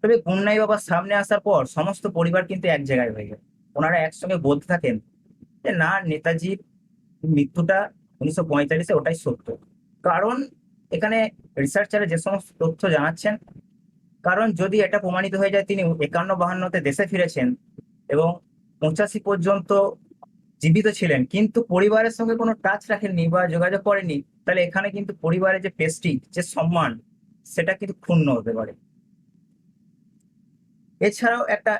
তবে গুন্নাই বাবার সামনে আসার পর সমস্ত পরিবার কিন্তু এক জায়গায় হয়ে যায়। ওনারা একসঙ্গে বলতে থাকেন যে না, নেতাজির মৃত্যুটা 1945-এ ওটাই সত্য। কারণ এখানে রিসার্চারে যে সমস্ত তথ্য জানাচ্ছেন, কারণ যদি এটা প্রমাণিত হয়ে যায় তিনি 51-52-তে দেশে ফিরেছেন এবং 85 পর্যন্ত জীবিত ছিলেন কিন্তু পরিবারের সঙ্গে কোনো টাচ রাখেননি বা যোগাযোগ করেননি, তাহলে এখানে কিন্তু পরিবারের যে প্রেস্টিজ, যে সম্মান, সেটা কিন্তু ক্ষুণ্ণ হতে পারে। এছাড়াও একটা,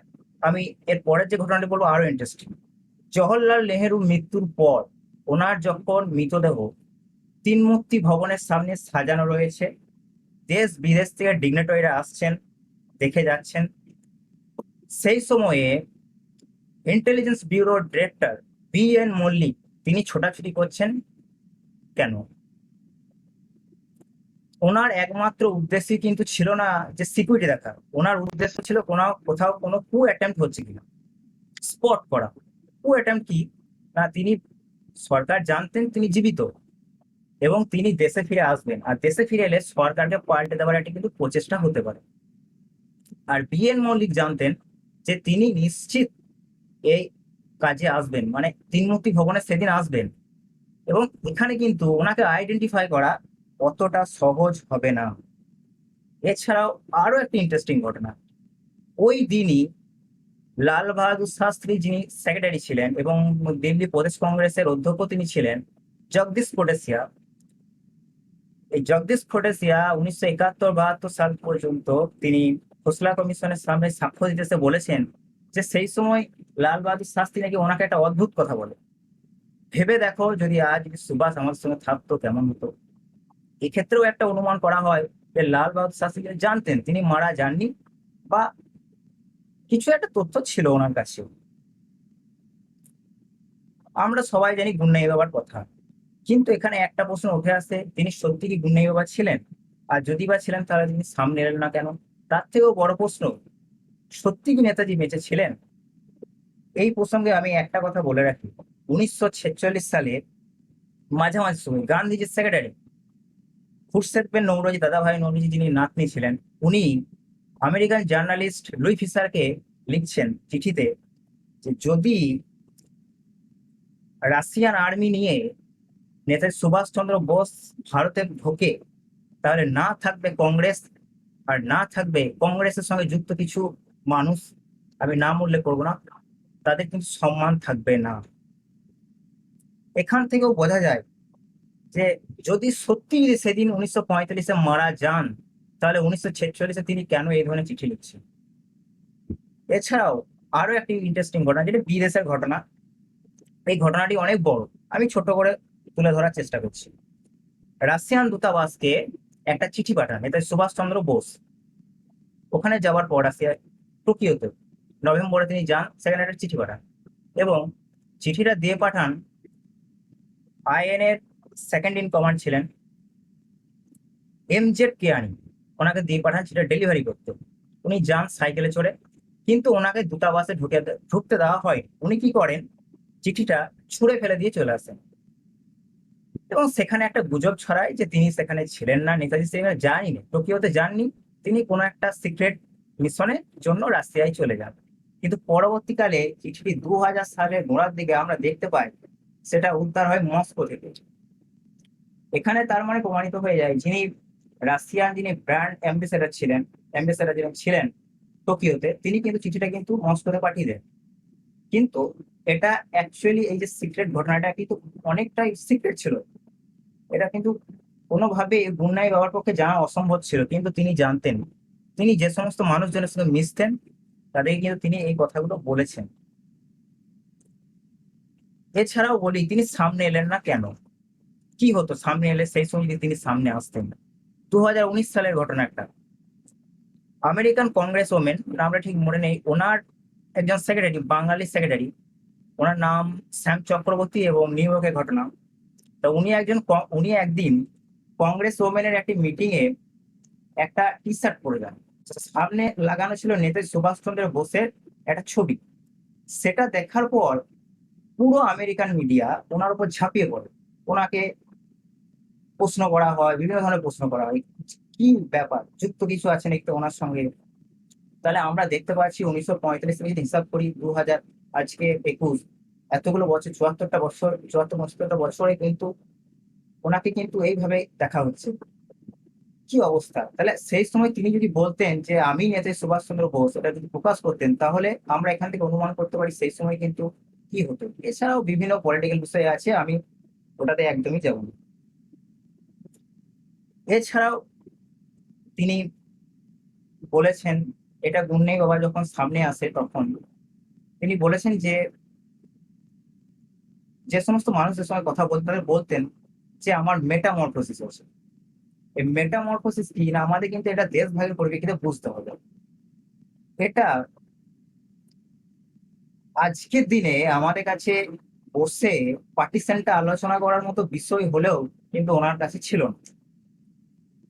আমি এর পরের যে ঘটনাটি বলবো আরো ইন্টারেস্টিং। জওহরলাল নেহেরুর মৃত্যুর পর ওনার যখন মৃতদেহ তিনমূর্তি ভবনের সামনে সাজানো রয়েছে, দেশ বিদেশ থেকে ডিগনিটরিরা আসছেন, দেখে যাচ্ছেন, সেই সময়ে ইন্টেলিজেন্স ব্যুরোর ডিরেক্টর BN মল্লিক তিনি ছোটাছুটি করছেন। কেন? ওনার একমাত্র উদ্দেশ্য কিন্তু ছিল না যে সিকিউরিটি দেখা, ওনার উদ্দেশ্য ছিল কোথাও কোনো কু অ্যাটেম্প্ট হচ্ছে কিনা স্পট করা। কু অ্যাটেম্প্ট কি না, তিনি সরকার জানতেন তিনি জীবিত এবং তিনি দেশে ফিরে আসবেন, আর দেশে ফিরে এলে সরকারকে পাল্টে দেওয়ার একটা কিন্তু প্রচেষ্টা হতে পারে। আর BN মল্লিক জানতেন যে তিনি নিশ্চিত এই কাজে আসবেন, মানে তিনমূর্তি ভবনে সেদিন আসবেন, এবং এখানে কিন্তু ওনাকে আইডেন্টিফাই করা অতটা সহজ হবে না। এছাড়াও আরো একটা ইন্টারেস্টিং ঘটনা, ওই দিনই লাল বাহাদুর শাস্ত্রী যিনি সেক্রেটারি ছিলেন এবং দিল্লি প্রদেশ কংগ্রেসের অধ্যক্ষ তিনি ছিলেন, জগদীশ কোটেশিয়া। এই জগদীশ কোটেশিয়া 1971-72 সাল পর্যন্ত তিনি খোসলা কমিশনের সামনে সাক্ষ্য দিতে এসে বলেছেন যে সেই সময় লাল বাহাদুর শাস্ত্রী নাকি ওনাকে একটা অদ্ভুত কথা বলে, ভেবে দেখো যদি আজ সুভাষ আমার সঙ্গে থাকতো কেমন হতো। এক্ষেত্রেও একটা অনুমান করা হয় যে লাল বাহাদুর শাস্ত্রী জানতেন তিনি মারা যাননি, বা কিছু একটা তথ্য ছিল ওনার কাছে। আমরা সবাই জানি গুন্নাই বাবার কথা, কিন্তু এখানে একটা প্রশ্ন উঠে আসে, তিনি সত্যি কি গুন্নাই বাবা ছিলেন? আর যদি বা ছিলেন তাহলে তিনি সামনে এলেন না কেন? তার থেকেও বড় প্রশ্ন, সত্যি কি নেতাজি বেঁচে ছিলেন? এই প্রসঙ্গে আমি একটা কথা বলে রাখি, 1946 সালে মাঝামাঝি সময় গান্ধীজির সেক্রেটারি খুরশেদ বিন নৌরোজি, দাদাভাই নৌরোজি যিনি নাতনি ছিলেন, উনি আমেরিকান জার্নালিস্ট লুই ফিশারকে লিখছেন চিঠিতে যে যদি রাশিয়ান আর্মি নিয়ে নেতাজি সুভাষচন্দ্র বোস ভারতে ঢোকে তাহলে না থাকবে কংগ্রেস, আর না থাকবে কংগ্রেসের সঙ্গে যুক্ত কিছু মানুষ, আমি নাম উল্লেখ করবো না, তাদের কিন্তু সম্মান থাকবে না। এখান থেকেও বোঝা যায় যে যদি সত্যি সেদিন 1945-এ মারা যান, তাহলে 1946-এ তিনি কেন এই ধরনের চিঠি লিখছেন। এছাড়াও আরো একটি ইন্টারেস্টিং ঘটনা, যেটা বিদেশের ঘটনা। এই ঘটনাটি অনেক বড়, আমি ছোট করে তুলে ধরার চেষ্টা করছি। রাশিয়ান দূতাবাসকে একটা চিঠি পাঠান নেতাজি সুভাষচন্দ্র বোস। ওখানে যাওয়ার পর রাশিয়া টোকিওতে নভেম্বরে তিনি যান, সেখানে একটা চিঠি পাঠান এবং চিঠিটা দিয়ে পাঠান IN এর সেকেন্ড ইন কমান্ড ছিলেন MZ কেয়ানি, ওনাকে দিয়ে পাঠান সেটা ডেলিভারি করতে। উনি যান সাইকেলে চড়ে, কিন্তু ওনাকে দূতাবাসে ঢুকতে দেওয়া হয়। উনি কি করেন, চিঠিটা ছুঁড়ে ফেলে দিয়ে চলে আসেন এবং সেখানে একটা গুজব ছড়ায় যে তিনি সেখানে ছিলেন না, নেতাজি সেখানে যাননি, টোকিওতে যাননি, তিনি কোনো একটা সিক্রেট মিশনের জন্য রাশিয়ায় চলে যান। কিন্তু পরবর্তীকালে চিঠিটি 2000 সালের গোড়ার দিকে আমরা দেখতে পাই সেটা উদ্ধার হয় মস্কো থেকে। এখানে তার মানে প্রমাণিত হয়ে যায় যিনি রাশিয়ান যিনি ব্র্যান্ড অ্যাম্বাসেডর যিনি ছিলেন টোকিওতে, তিনি কিন্তু চিঠিটা কিন্তু মস্কোতে পাঠিয়ে দেন। কিন্তু এটা অ্যাকচুয়ালি এই যে সিক্রেট ঘটনাটা কিন্তু অনেকটাই সিক্রেট ছিল, এটা কিন্তু কোনোভাবে গুন্নাই বাবার পক্ষে জানা অসম্ভব ছিল, কিন্তু তিনি জানতেন। তিনি যে সমস্ত মানুষজনের সঙ্গে মিশতেন তাদেরকে কিন্তু তিনি এই কথাগুলো বলেছেন। এছাড়াও বলি তিনি সামনে এলেন না কেন, কি হতো সামনে এলে সেই সময় যদি তিনি সামনে আসতেন। 2019 সালের ঘটনা একটা, আমেরিকান কংগ্রেস ওমেন, নামটা ঠিক মনে নেই, ওনার একজন সেক্রেটারি, বাঙালি সেক্রেটারি, ওনার নাম শ্যাম চক্রবর্তী এবং নিউ ইয়র্কের ঘটনা। তা উনি একদিন কংগ্রেস ওমেনের একটি মিটিং এ একটা টি শার্ট পরে যান, সামনে লাগানো ছিল নেতাজি সুভাষচন্দ্র বোসের একটা ছবি। সেটা দেখার পর পুরো আমেরিকান মিডিয়া ওনার উপর ঝাঁপিয়ে পড়ে, ওনাকে প্রশ্ন করা হয়, বিভিন্ন ধরনের প্রশ্ন করা হয়, কি ব্যাপার, যুক্ত কিছু আছে নাকি ওনার সঙ্গে। তাহলে আমরা দেখতে পাচ্ছি 1945 থেকে যদি হিসাব করি আজকে 21, এতগুলো বছর 74টা বছরে কিন্তু ওনাকে কিন্তু এইভাবে দেখা হচ্ছে। কি অবস্থা! তাহলে সেই সময় তিনি যদি বলতেন যে আমি নেতাজি সুভাষচন্দ্র বোস, এটা যদি প্রকাশ করতেন, তাহলে আমরা এখান থেকে অনুমান করতে পারি সেই সময় কিন্তু কি হতো। এছাড়াও বিভিন্ন পলিটিক্যাল বিষয় আছে, আমি ওটাতে একদমই যাব না। এছাড়াও তিনি বলেছেন, এটা গুন্নেই বাবা যখন সামনে আসে তখন তিনি বলেছেন যে যে সমস্ত মানুষের সঙ্গে কথা বলতে তাদের বলতেন যে আমার মেটামরফোসিস হচ্ছে। এই মেটামরফোসিস কি না, আমাদের কিন্তু এটা দেশ ভাগের পরিপ্রেক্ষিতে বুঝতে হবে। এটা আজকের দিনে আমাদের কাছে বসে পার্টিশনটা আলোচনা করার মতো বিষয় হলেও কিন্তু ওনার কাছে ছিল না।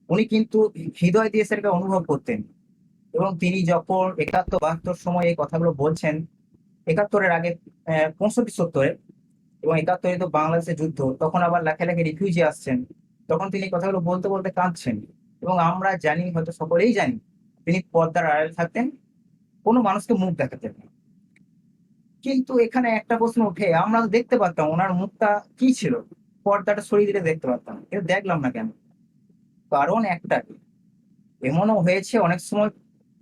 উনি কিন্তু হৃদয় দিয়ে সেটাকে অনুভব করতেন, এবং তিনি যখন 71-72 সময় এই কথাগুলো বলছেন, 71-এর আগে 65-70-এ, এবং 71-এ তো বাংলাদেশের যুদ্ধ, তখন আবার লাখে লাখে রিফিউজি আসছেন, তখন তিনি কথাগুলো বলতে বলতে কাঁদছেন। এবং আমরা জানি, হয়তো সকলেই জানি, তিনি পর্দার আড়ালে থাকতেন, কোনো মানুষকে মুখ দেখাতেন না। কিন্তু এখানে একটা প্রশ্ন ওঠে, আমরা তো দেখতে পারতাম ওনার মুখটা কি ছিল, পর্দাটা সরিয়ে দিলে দেখতে পারতাম, কিন্তু দেখলাম না কেন? কারণ একটা, এমনও হয়েছে অনেক সময়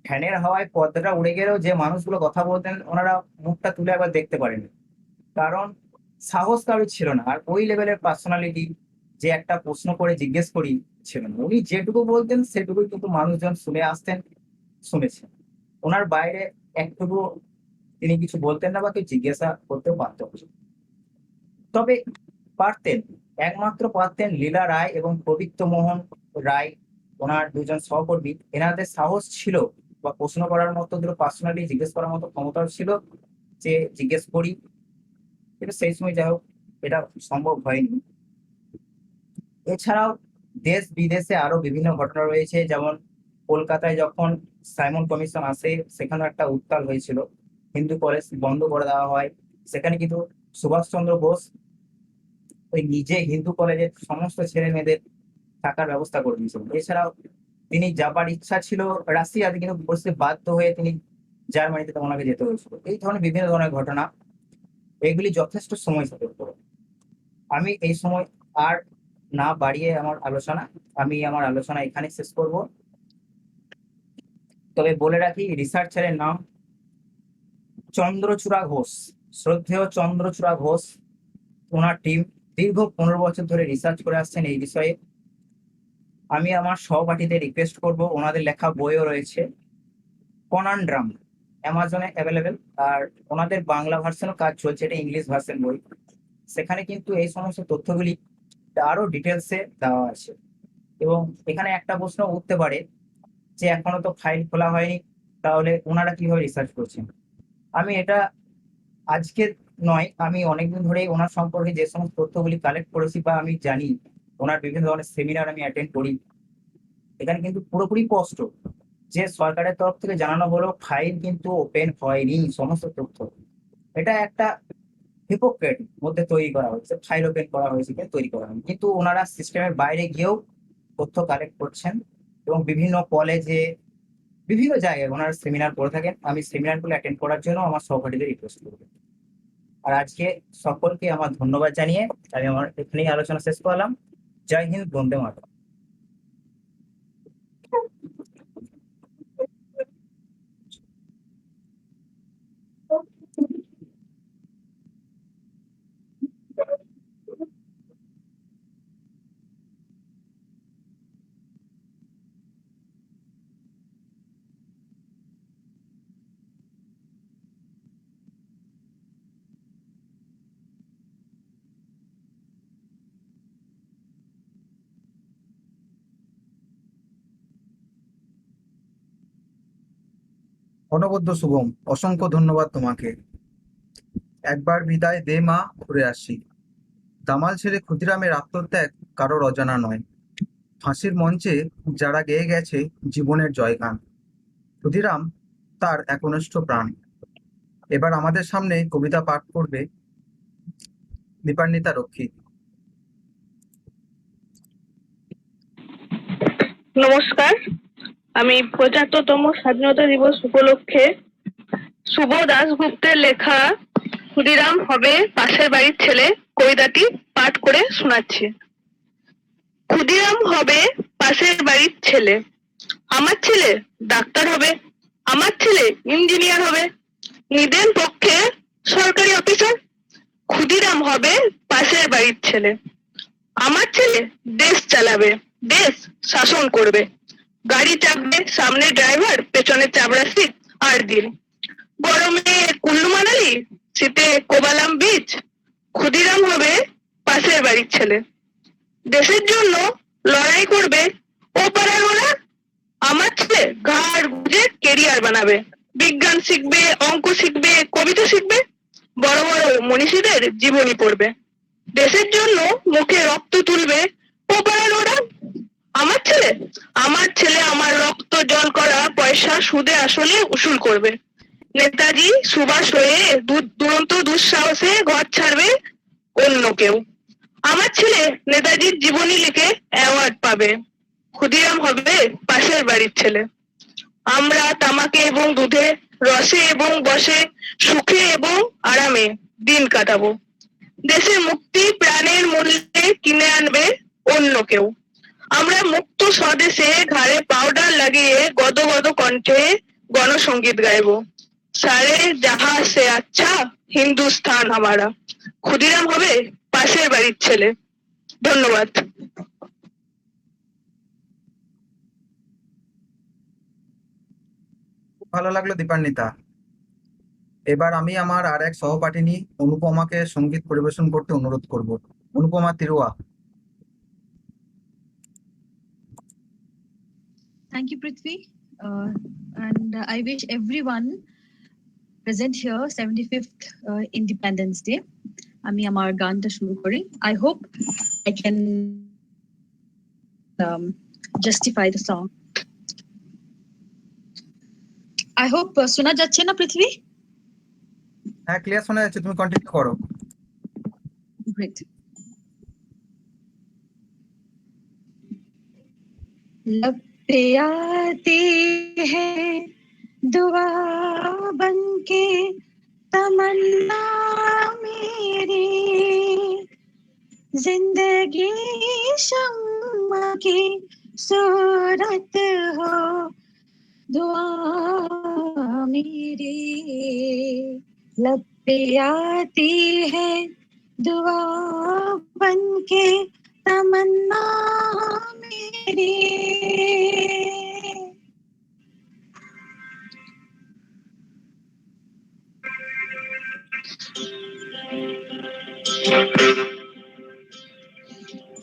ফ্যানের হাওয়ায় পর্দাটা উড়ে গেলেও যে মানুষগুলো কথা বলতেন ওনারা মুখটা তুলে আবার দেখতে পারেনি, কারণ সাহস কারোর ছিল না। আর ওই লেভেলের পার্সোনালিটি যে একটা প্রশ্ন করে জিজ্ঞেস করি ছিল না। উনি যেটুকু বলতেন সেটুকুই কিন্তু মানুষজন শুনে আসতেন, শুনেছেন। ওনার বাইরে একটুকু তিনি কিছু বলতেন না বা কেউ জিজ্ঞাসা করতেও পারত। তবে পারতেন, একমাত্র পারতেন লীলা রায় এবং পবিত্র মোহন রায়, ওনার দুজন সহকর্মী। এনাদের সাহস ছিল বা প্রশ্ন করার মতো, পার্সোনালি জিজ্ঞেস করার মতো ক্ষমতাও ছিল যে জিজ্ঞেস করি, কিন্তু সেই সময় যাই হোক এটা সম্ভব হয়নি। এছাড়াও দেশ বিদেশে আরো বিভিন্ন ঘটনা রয়েছে, যেমন কলকাতায় যখন সাইমন কমিশন আসে সেখানে একটা উত্তাল হয়েছিল, হিন্দু কলেজ বন্ধ করে দেওয়া হয়। সেখানে কিন্তু সুভাষচন্দ্র বোস ওই নিজে হিন্দু কলেজের সমস্ত ছেলে মেয়েদের থাকার ব্যবস্থা করে দিয়েছিলেন। এছাড়াও তিনি যাবার ইচ্ছা ছিল রাশিয়াতে, কিন্তু পরিস্থিতি বাধ্য হয়ে তিনি জার্মানিতে ওনাকে যেতে হয়েছিল। এই ধরনের বিভিন্ন ধরনের ঘটনা, এগুলি যথেষ্ট সময় সাপেক্ষ। আমি এই সময় আর না বাড়িয়ে আমি আমার আলোচনা এখানে শেষ করব। তবে বলে রাখি, রিসার্চারের নাম চন্দ্রচূড়া ঘোষ, শ্রদ্ধেয় চন্দ্রচূড়া ঘোষ। ওনার টিম দীর্ঘ 15 বছর ধরে রিসার্চ করে আসছেন এই বিষয়ে। আমি আমার সহপাঠীদের রিকোয়েস্ট করব, ওনাদের লেখা বইও রয়েছে, কনানড্রাম, অ্যামাজনে অ্যাভেলেবেল, আর ওনাদের বাংলা ভার্সনও কাজ চলছে, এটা ইংলিশ ভার্সন বই। সেখানে কিন্তু এই সমস্ত তথ্যগুলি আরো ডিটেলসে দেওয়া আছে। এবং এখানে একটা প্রশ্ন উঠতে পারে যে এখনো তো ফাইল খোলা হয়নি, তাহলে ওনারা কিভাবে রিসার্চ করছেন? আমি এটা আজকে নয়, আমি অনেকদিন ধরেই ওনার সম্পর্কে যে সমস্ত তথ্যগুলি কালেক্ট করেছি বা আমি জানি, ওনার বিভিন্ন ধরনের সেমিনার আমি অ্যাটেন্ড করি, এখানে কিন্তু পুরোপুরি স্পষ্ট যে সরকারের তরফ থেকে জানানো হলো ফাইল কিন্তু ওপেন হয়নি সমস্ত তথ্য। এটা একটা হিপোক্রেট মধ্যে তৈরি করা হয়েছে, ফাইল ওপেন করা হয়েছে কিন্তু তৈরি করা হয়নি, কিন্তু ওনারা সিস্টেমের বাইরে গিয়েও তথ্য কালেক্ট করছেন এবং বিভিন্ন কলেজে বিভিন্ন জায়গায় ওনারা সেমিনার করে থাকেন। আমি সেমিনারগুলো অ্যাটেন্ড করার জন্য আমার সহপাঠীদের রিকোয়েস্ট করব। আর আজকে সকলকে আমার ধন্যবাদ জানিয়ে আমি আমার এখানেই আলোচনা শেষ করলাম। জয় হিন্দ, বন্দে মাতরম। অনবদ্য শুভম, অসংখ্য ধন্যবাদ তোমাকে। একবার বিদায় দে মা, ঘুরে আসি। দামাল ছেলে ক্ষুদিরামের আত্মত্যাগ কারোর অজানা নয়। ফাঁসির মঞ্চে যারা গেয়ে গেছে জীবনের জয়গান, ক্ষুদিরাম তার একনিষ্ঠ প্রাণ। এবার আমাদের সামনে কবিতা পাঠ করবে দীপান্বিতা রক্ষী। নমস্কার, আমি 75তম স্বাধীনতা দিবস উপলক্ষে শুভ দাশগুপ্তের লেখা ক্ষুদিরাম হবে পাশের বাড়ির ছেলে, কবিতাটি পাঠ করে শোনাচ্ছি। ক্ষুদিরাম হবে পাশের বাড়ির ছেলে, আমার ছেলে ডাক্তার হবে, আমার ছেলে ইঞ্জিনিয়ার হবে, নিদেন পক্ষে সরকারি অফিসার। ক্ষুদিরাম হবে পাশের বাড়ির ছেলে, আমার ছেলে দেশ চালাবে, দেশ শাসন করবে, গাড়ি চাপবে সামনে ড্রাইভার, পেছনে চাবড়া সিট আর দিন। গরমে কুল্লু মানালি, শীতে কোবালাম বিচ। ক্ষুদিরাম হবে পাশের বাড়ির ছেলে, দেশের জন্য লড়াই করবে ও পাড়ার ওরা। আমার ছেলে ঘাড় গুঁজে কেরিয়ার বানাবে, বিজ্ঞান শিখবে, অঙ্ক শিখবে, কবিতা শিখবে, বড় বড় মনীষীদের জীবনী পড়বে, দেশের জন্য মুখে রক্ত তুলবে ও পাড়ার ওরা। আমার ছেলে আমার রক্ত জল করা পয়সা সুদে আসলে উসুল করবে, নেতাজি সুভাষ হয়ে দুরন্ত দুঃসাহসে ঘর ছাড়বে অন্য কেউ। আমার ছেলে নেতাজির জীবনী লিখে অ্যাওয়ার্ড পাবে, ক্ষুদিরাম হবে পাশের বাড়ির ছেলে। আমরা তামাকে এবং দুধে, রসে এবং বসে, সুখে এবং আরামে দিন কাটাবো, দেশের মুক্তি প্রাণের মূল্যে কিনে আনবে অন্য কেউ। আমরা মুক্ত স্বদেশে ঘাড়ে পাউডার লাগিয়ে গদ গদ কণ্ঠে গণসঙ্গীত গাইবো, সারে জাহা সে আচ্ছা হিন্দুস্তান হামারা। ক্ষুদিরাম হবে পাশের বাড়ির ছেলে। ধন্যবাদ। খুব ভালো লাগলো দীপান্বিতা। এবার আমি আমার আর এক সহপাঠিনী অনুপমাকে সঙ্গীত পরিবেশন করতে অনুরোধ করব। Anupama তিরুয়া। Thank you, Prithvi. And I wish everyone present here 75th Independence Day. আমি আমার গানটা শুরু করি। I hope I can justify the song. I hope শোনা যাচ্ছে না পৃথ্বী? হ্যাঁ, ক্লিয়ার শোনা যাচ্ছে, তুমি কন্টিনিউ করো। Great. लब पे आती है दुआ बनके तमन्ना मेरी, जिंदगी शम्मा की सूरत हो दुआ मेरी। लब पे आती है दुआ बनके तमन्ना मेरी।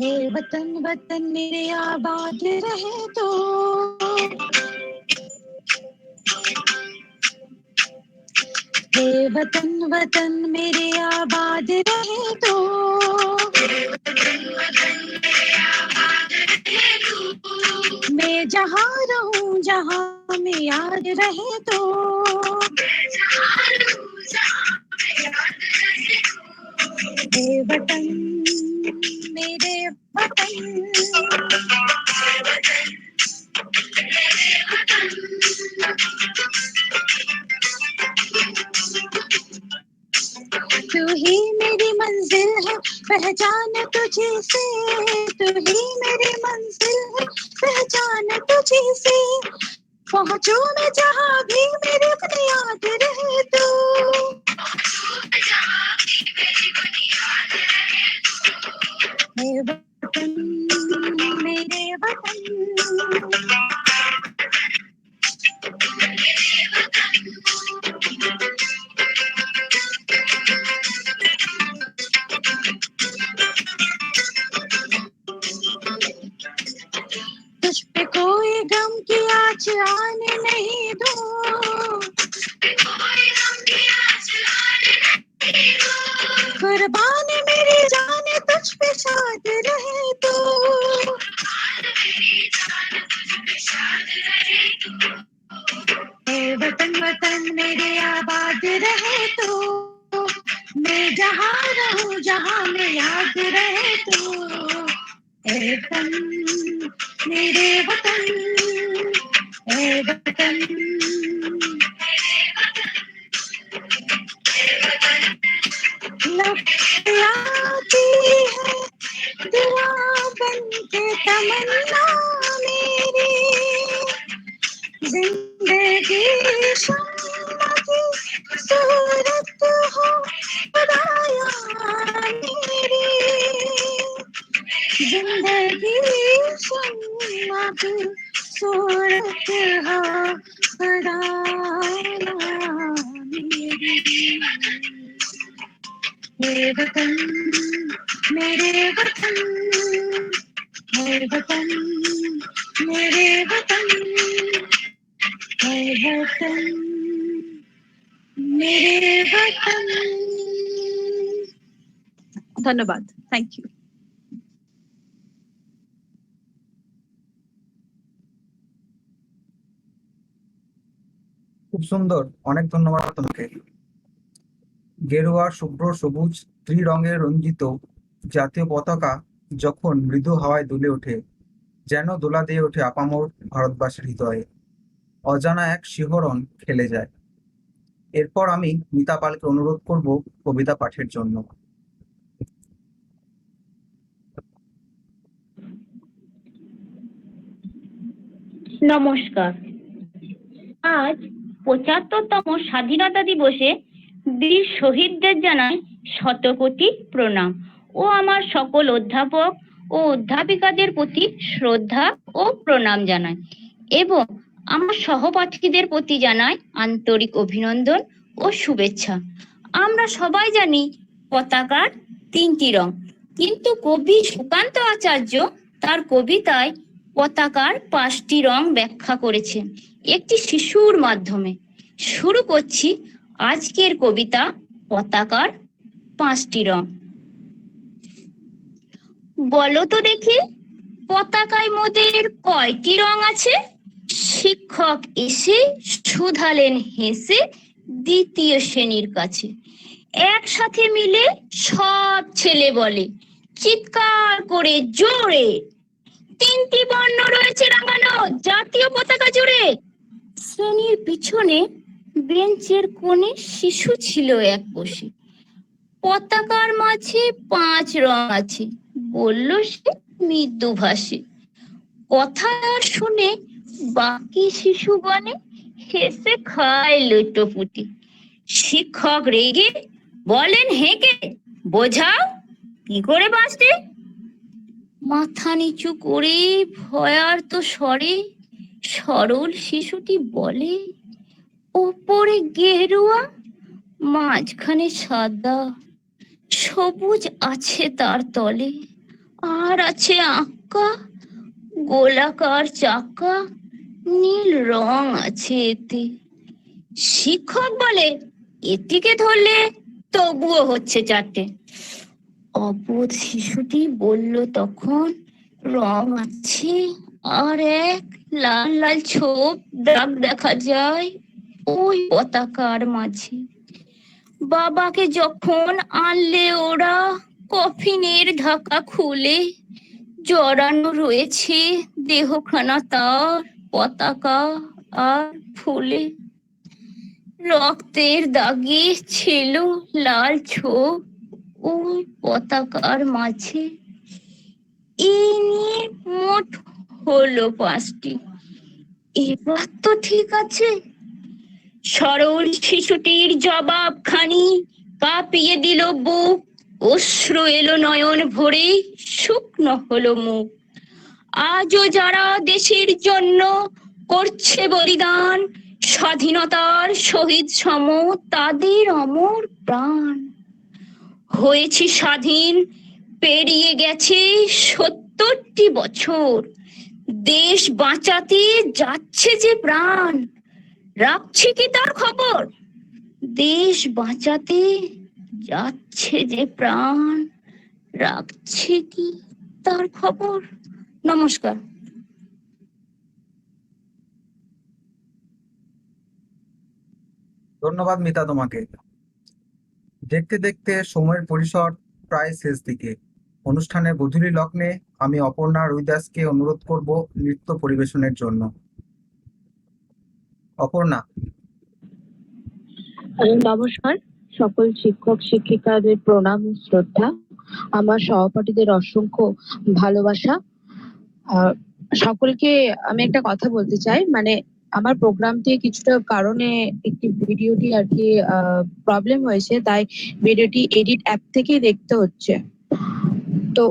हे वतन वतन मेरे आबाद रहे तो, हे वतन वतन मेरे आबाद रहे तो, मैं जहाँ रहूं जहाँ में याद रहे तो, हे वतन मेरे वतन, तू ही मेरी मंजिल है पहचान तुझे से, तू ही मेरी मंजिल है पहचान तुझे से, पहुंचू मैं जहाँ भी मेरे बुनियाद रहे तो, मेरे वतन मेरे वतन। तुझ पे कोई गम की आँच आने नहीं दूं, कुर्बान मेरी जान तुझ पे शाद रहे तो, हे वतन वतन मेरे आबाद रहे तो, मैं जहाँ रहूं जहाँ में याद रहे तो, हे वतन मेरे वतन, हे वतन। मेरे वतन मेरे वतन मेरे वतन मेरे वतन मेरे वतन मेरे वतन। ধন্যবাদ, থ্যাংক ইউ। খুব সুন্দর, অনেক ধন্যবাদ তোমাকে। গেরুয়া, শুভ্র, সবুজ ত্রিরঙে রঞ্জিত জাতীয় পতাকা যখন মৃদু হাওয়ায় দুলে ওঠে, যেন দোলা দিয়ে ওঠে আপামর ভারতবাসীর হৃদয়ে, অজানা এক শিহরণ খেলে যায়। এরপর আমি মিতা পালকে অনুরোধ করব কবিতা পাঠের জন্য। নমস্কার। আজ ৭৫তম স্বাধীনতা দিবসে বীর শহীদদের জানাই শতকোটি প্রণাম ও আমার সকল অধ্যাপক ও অধ্যাপিকাদের প্রতি শ্রদ্ধা ও প্রণাম জানাই এবং আমার সহপাঠীদের প্রতি জানাই আন্তরিক অভিনন্দন ও শুভেচ্ছা। আমরা সবাই জানি পতাকার ৩টি রং, কিন্তু কবি সুকান্ত আচার্য তার কবিতায় পতাকার ৫টি রং ব্যাখ্যা করেছেন একটি শিশুর মাধ্যমে। শুরু করছি আজকের কবিতা পতাকার ৫টি রং। বলো তো দেখি, পতাকায় মোদের কয়টি রং আছে? শিক্ষক এসে শুধালেন হেসে দ্বিতীয় শ্রেণীর কাছে। একসাথে মিলে সব ছেলে বলে চিৎকার করে জোরে, ৩টি বর্ণ রয়েছে রাঙানো জাতীয় পতাকা জুড়ে। শ্রেণীর পিছনে বেঞ্চের কোণে শিশু ছিল এক বসে। পতাকার মাঝে ৫ রং আছে, বলল সে মৃদু ভাষে। কথা শুনে বাকি শিশু গণে হেসে খায় লুটোপুটি। শিক্ষক রেগে বলেন হেঁকে, বোঝাও কি করে ৫টি? মাথা নিচু করে ভয়ার্ত স্বরে সরল শিশুটি বলে, ওপরে গেরুয়া মাঝখানে সাদা, সবুজ আছে তার তলে, আর আছে আঁকা গোলাকার চাকা, নীল রং আছে এতে। শিক্ষক বলে এটিকে ধরলে তবুও হচ্ছে ৪টে। অবোধ শিশুটি বলল তখন, রং আছে আর এক লাল লাল ছোপ দাগ দেখা যায় ওই পতাকার মাঝে। বাবাকে যখন আনলে ওরা কফিনের ঢাকা খুলে, জড়ানো রয়েছে দেহখানা তার পতাকা আর ফুলে। রক্তের দাগে ছিল লাল ছোপ ওই পতাকার মাঝে। এই নিয়ে মোট হলো ৫টি। এবার তো ঠিক আছে। সরল শিশুটির জবাবখানি কাঁপিয়ে দিল বুক, অশ্রু এলো নয়ন ভরে, শুকনো হলো মুখ। আজও যারা দেশের জন্য করছে বলিদান, স্বাধীনতার শহীদ সম তাদের অমর প্রাণ। হয়েছে স্বাধীন, পেরিয়ে গেছে ৭০টি বছর, দেশ বাঁচাতে যাচ্ছে যে প্রাণ, রাখছে কি তার খবর? দেশ বাঁচাতে যাচ্ছে যে প্রাণ, রাখছে কি তার খবর? নমস্কার। ধন্যবাদ মিতা তোমাকে। দেখতে দেখতে সময়ের পরিসর প্রায় শেষ দিকে। অনুষ্ঠানের গোধূলি লগ্নে আমি অপর্ণা রুইদাসকে অনুরোধ করব নৃত্য পরিবেশনের জন্য। অপর্ণা। নমস্কার, সকল শিক্ষক শিক্ষিকাদের প্রণাম ও শ্রদ্ধা, আমার সহপাঠীদের অসংখ্য ভালোবাসা। সকলকে আমি একটা কথা বলতে চাই, মানে আমার প্রোগ্রামটি কিছুটা কারণে একটি ভিডিওটি আর কি প্রবলেম হয়েছে, তাই ভিডিওটি এডিট অ্যাপ থেকেই দেখতে হচ্ছে। তো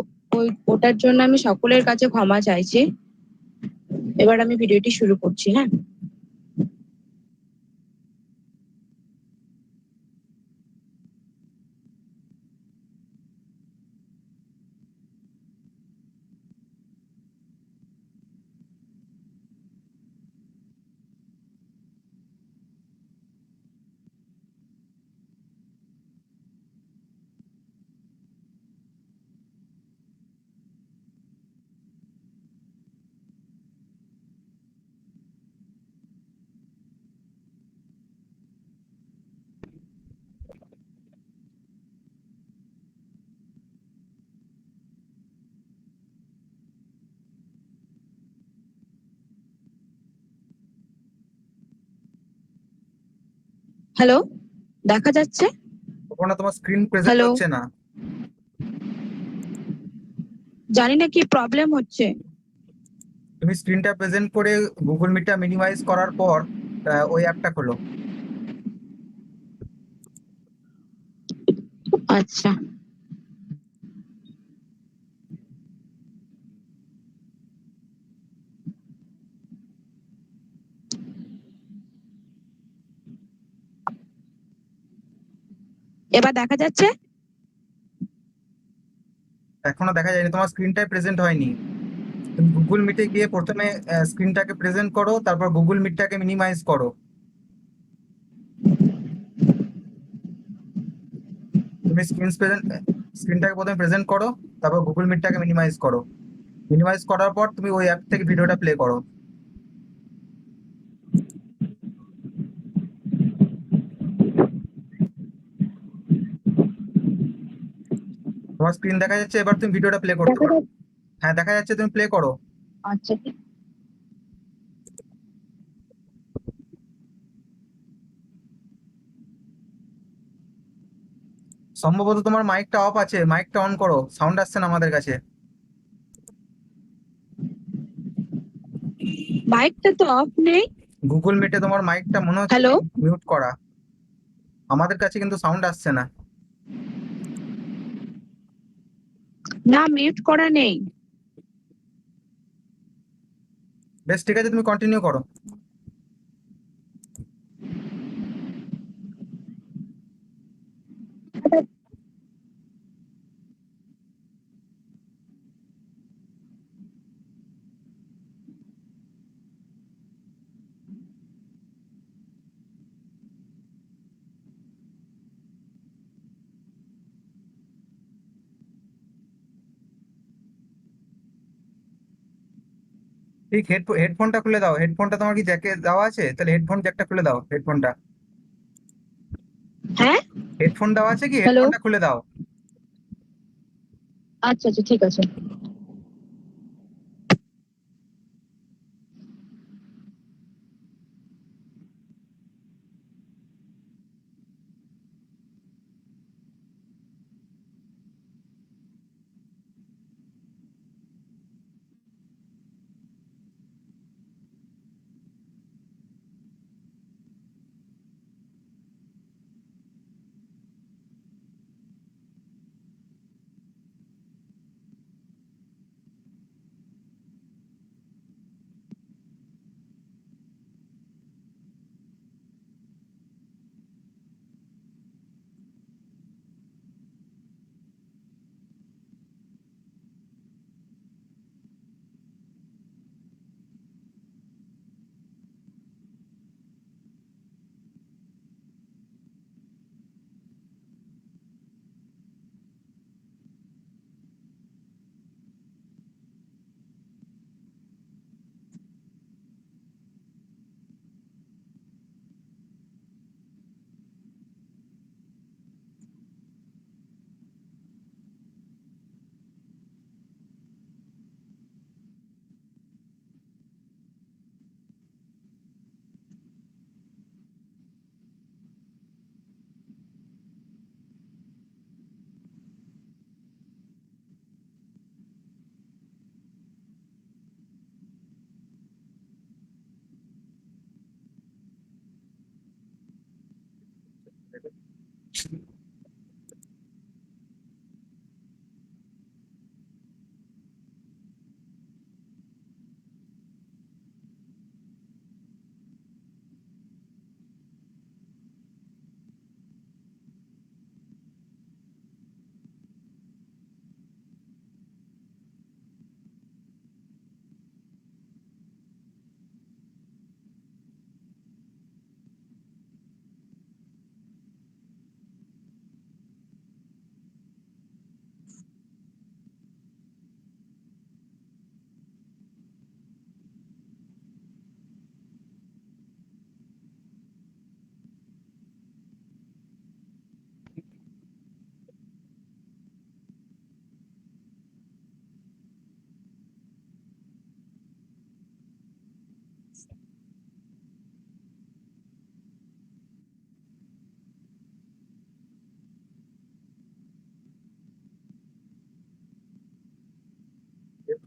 ওটার জন্য আমি সকলের কাছে ক্ষমা চাইছি। এবার আমি ভিডিওটি শুরু করছি। হ্যাঁ, হ্যালো, দেখা যাচ্ছে? অপর্ণা, তোমার স্ক্রিন প্রেজেন্ট হ্যালো, হচ্ছে না। জানি না কি প্রবলেম হচ্ছে। তুমি স্ক্রিনটা প্রেজেন্ট করে গুগল মিটটা মিনিমাইজ করার পর ওই অ্যাপটা খোলো। আচ্ছা, এবার দেখা যাচ্ছে? এখনো দেখা যায়নি, তোমার স্ক্রিনটাই প্রেজেন্ট হয়নি। তুমি গুগল মিটে গিয়ে প্রথমে স্ক্রিনটাকে প্রেজেন্ট করো, তারপর গুগল মিটটাকে মিনিমাইজ করো। তুমি স্ক্রিনটাকে প্রথমে প্রেজেন্ট করো, তারপর গুগল মিটটাকে মিনিমাইজ করো। মিনিমাইজ করার পর তুমি ওই অ্যাপ থেকে ভিডিওটা প্লে করো। তোমার স্ক্রিন দেখা যাচ্ছে, এবার তুমি ভিডিওটা প্লে করতে দেখা পারো। যাচ্ছে? হ্যাঁ, দেখা যাচ্ছে, তুমি প্লে করো। আচ্ছা, সম্ভবত তোমার মাইকটা অফ আছে, মাইকটা অন করো, সাউন্ড আসছে না আমাদের কাছে। মাইকটা তো অফ নেই। গুগল মিটে তোমার মাইকটা মনে হচ্ছে হ্যালো, মিউট করা, আমাদের কাছে কিন্তু সাউন্ড আসছে না। না মিউট করা নেই। বেশ, ঠিক আছে, তুমি কন্টিনিউ করো। ঠিক, হেডফোনটা খুলে দাও। হেডফোনটা তোমার কি জ্যাকে দেওয়া আছে? তাহলে হেডফোন জ্যাকটা খুলে দাও, হেডফোনটা। হ্যাঁ, হেডফোন দেওয়া আছে কি? হ্যালো, হেডফোনটা খুলে দাও। আচ্ছা আচ্ছা, ঠিক আছে।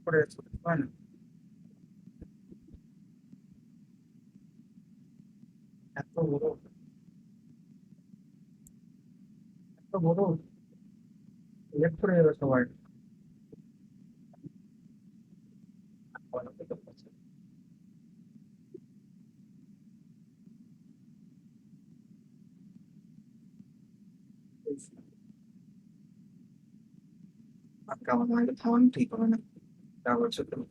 করে যাচ্ছে, হয় না? এত বড়, এত বড় লেফট করে যাবে সবাই। আজকে আমাকে আগে থামানো ঠিক হবে না, যা বলছো তুমি।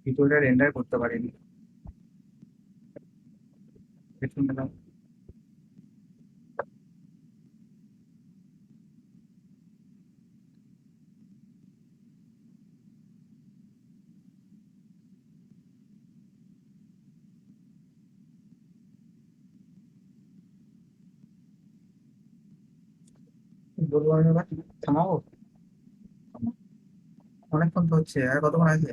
ভিডিওটা রেন্ডার করতে পারিনি। পেছন দিলাম। কি বলবো আমি এবার? থামাবো? অনেকক্ষণ তো হচ্ছে, আর কতক্ষণ আছে?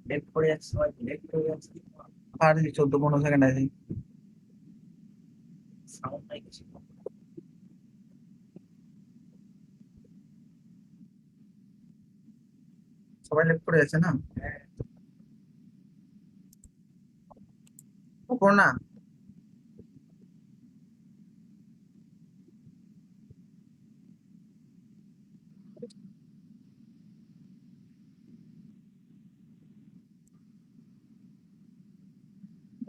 লেট করে যাচ্ছে সবাই, লেট করে যাচ্ছে। আর 14-15 সেকেন্ড আছে। সাউন্ড নাই কিছু। সবাই লেফট করে যাচ্ছে না? ওপর না?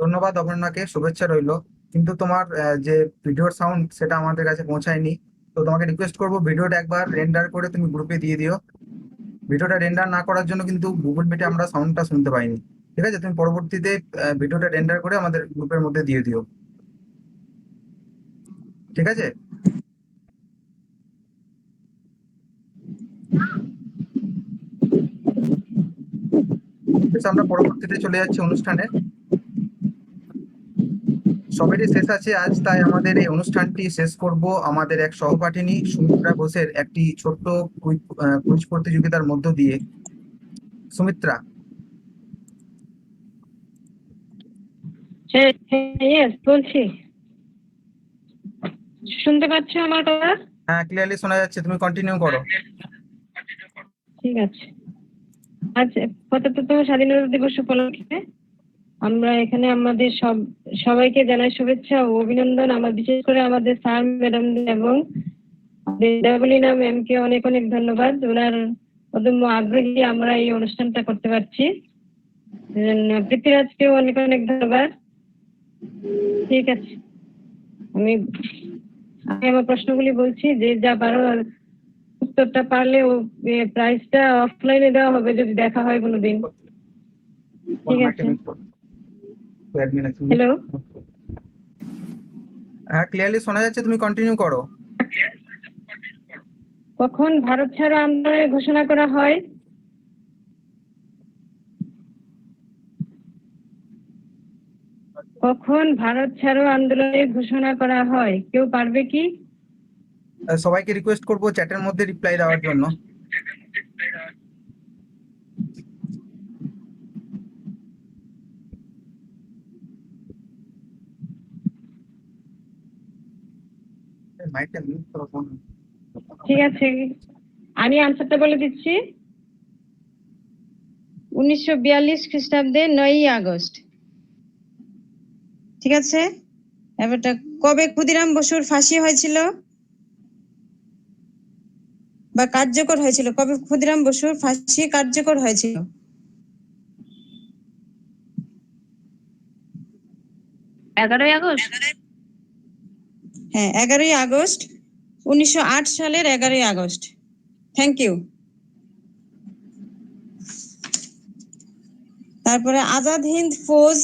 ধন্যবাদ অপর্ণাকে, শুভেচ্ছা রইলো। কিন্তু তোমার যে ভিডিওর সাউন্ড সেটা আমাদের কাছে পৌঁছায়নি। তো তোমাকে রিকোয়েস্ট করবো ভিডিওটা একবার রেন্ডার করে তুমি গ্রুপে দিয়ে দিও। ভিডিওটা রেন্ডার না করার জন্য কিন্তু গুগল মিটে আমরা সাউন্ডটা শুনতে পাইনি। ঠিক আছে, তুমি পরবর্তীতে ভিডিওটা রেন্ডার করে আমাদের গ্রুপের মধ্যে দিয়ে দিও। ঠিক আছে? বেশ, আমরা পরবর্তীতে চলে যাচ্ছি অনুষ্ঠানে। সবেরই শেষ আছে আজ, তাই আমাদের এই অনুষ্ঠানটি শেষ করব আমাদের এক সহপাঠিনী সুমিত্রা ঘোষের একটি ছোট্ট কুইজ প্রতিযোগিতার মধ্য দিয়ে। সুমিত্রা, ইয়েস, বলছি। শুনতে পাচ্ছ আমার কথা? হ্যাঁ ক্লিয়ারলি শোনা যাচ্ছে, তুমি কন্টিনিউ করো। ঠিক আছে। আজ ৭৫তম স্বাধীনতা দিবস উপলক্ষে আমরা এখানে আমাদের সবাইকে জানাই শুভেচ্ছা ও অভিনন্দন। বিশেষ করে আমাদের স্যার ম্যাডাম এবং দেবলীনা ম্যামকে অনেক অনেক ধন্যবাদ। ওনার অদম্য আগ্রহী আমরা এই অনুষ্ঠানটা করতে পারছি। পৃথ্বীরাজকেও অনেক অনেক ধন্যবাদ। ঠিক আছে, আমি আমার প্রশ্নগুলি বলছি, যে যা পারো উত্তরটা পারলে ও প্রাইজটা অফলাইনে দেওয়া হবে যদি দেখা হয় কোনোদিন। ঠিক আছে। হ্যালো, হ্যাঁ ক্লিয়ারলি শোনা যাচ্ছে, তুমি কন্টিনিউ করো। কখন ভারত ছাড়ো আন্দোলনের ঘোষণা করা হয়? কখন ভারত ছাড়ো আন্দোলনের ঘোষণা করা হয়? কেউ পারবে কি? সবাইকে রিকোয়েস্ট করবো চ্যাটের মধ্যে রিপ্লাই দেওয়ার জন্য। মাইকটা মিউট করো ফোন। ঠিক আছে, আমি আনসারটা বলে দিচ্ছি। 1942 খ্রিস্টাব্দে 9ই আগস্ট। ঠিক আছে। এবারটা কবে ক্ষুদিরাম বসুর ফাঁসি হয়েছিল বা কার্যকর হয়েছিল? কবে ক্ষুদিরাম বসুর ফাঁসি কার্যকর হয়েছিল? 11ই আগস্ট। হ্যাঁ, 11ই আগস্ট, 1908 সালের 11ই আগস্ট। Thank you. তারপরে আজাদ হিন্দ ফৌজ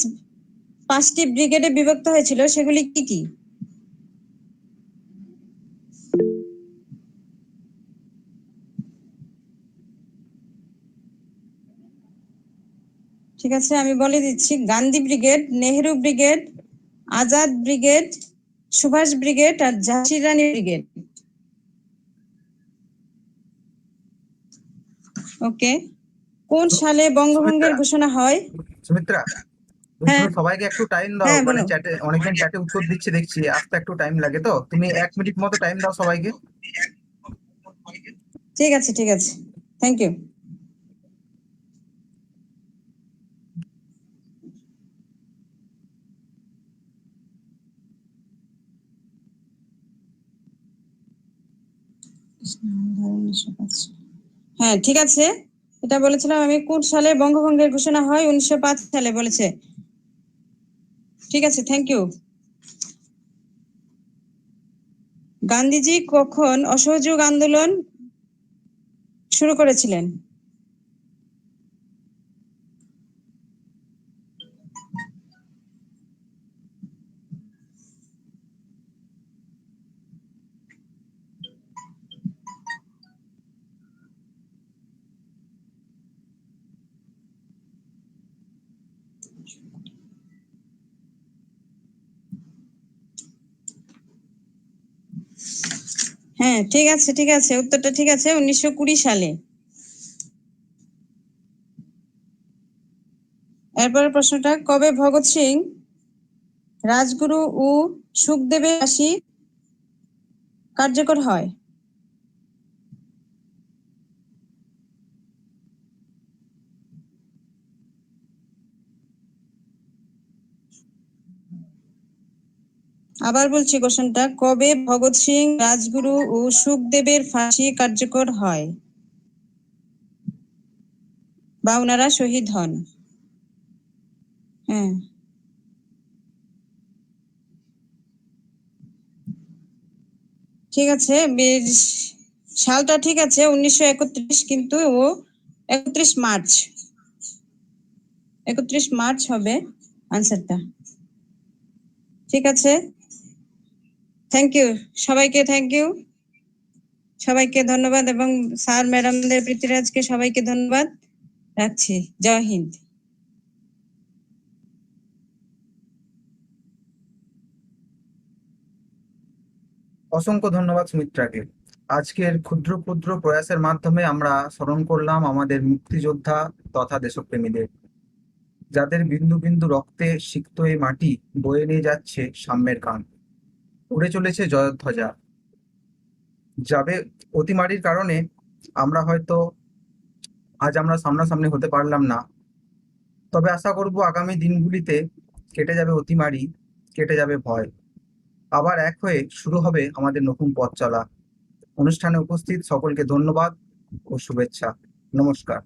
5টি ব্রিগেডে বিভক্ত হয়েছিল, সেগুলি কি কি? ঠিক আছে, আমি বলে দিচ্ছি। Gandhi brigade, Nehru brigade, Azad brigade, Subhash brigade আর ঝাঁসি রানী ব্রিগেড। ওকে। কোন সালে বঙ্গভঙ্গের ঘোষণা হয়? সুমিত্রা, বলছি সবাইকে একটু টাইম দাও, হ্যাঁ, মানে বলো। চ্যাটে অনেকজন চ্যাটে উত্তর দিচ্ছে দেখছি, আসতে একটু টাইম লাগে, তো তুমি 1 মিনিট মতো টাইম দাও সবাইকে। ঠিক আছে, ঠিক আছে, থ্যাংক ইউ। হ্যাঁ, ঠিক আছে, এটা বলেছিলাম আমি কোন সালে বঙ্গভঙ্গের ঘোষণা হয়? 1905 সালে বলেছে। ঠিক আছে, থ্যাংক ইউ। গান্ধীজি কখন অসহযোগ আন্দোলন শুরু করেছিলেন? হ্যাঁ, ঠিক আছে, ঠিক আছে, উত্তরটা ঠিক আছে, 1920 সালে। এরপরের প্রশ্নটা, কবে ভগৎ সিং, রাজগুরু ও সুখদেবের ফাঁসি কার্যকর হয়? আবার বলছি কোশ্চেনটা, কবে ভগৎ সিং, রাজগুরু ও সুখদেবের ফাঁসি কার্যকর হয় বা ওনারা শহীদ হন? হ্যাঁ, ঠিক আছে, সালটা ঠিক আছে 1931, কিন্তু ও 31 মার্চ, 31 মার্চ হবে আনসারটা। ঠিক আছে, থ্যাংক ইউ সবাইকে, থ্যাংক ইউ সবাইকে, ধন্যবাদ, এবং স্যার ম্যাডামদের, পৃথ্বীরাজকে সবাইকে ধন্যবাদ, রাখছি, জয় হিন্দ। অসংখ্য ধন্যবাদ সুমিত্রাকে। আজকের ক্ষুদ্র ক্ষুদ্র প্রয়াসের মাধ্যমে আমরা স্মরণ করলাম আমাদের মুক্তিযোদ্ধা তথা দেশপ্রেমীদের, যাদের বিন্দু বিন্দু রক্তে সিক্ত এই মাটি বয়ে নিয়ে যাচ্ছে সাম্যের কান, উড়ে চলেছে জয়ধ্বজা। যাবে অতিমারির কারণে আমরা হয়তো আজ আমরা সামনাসামনি হতে পারলাম না, তবে আশা করব আগামী দিনগুলিতে কেটে যাবে অতিমারি, কেটে যাবে ভয়, আবার এক হয়ে শুরু হবে আমাদের নতুন পথ চলা। অনুষ্ঠানে উপস্থিত সকলকে ধন্যবাদ ও শুভেচ্ছা। নমস্কার।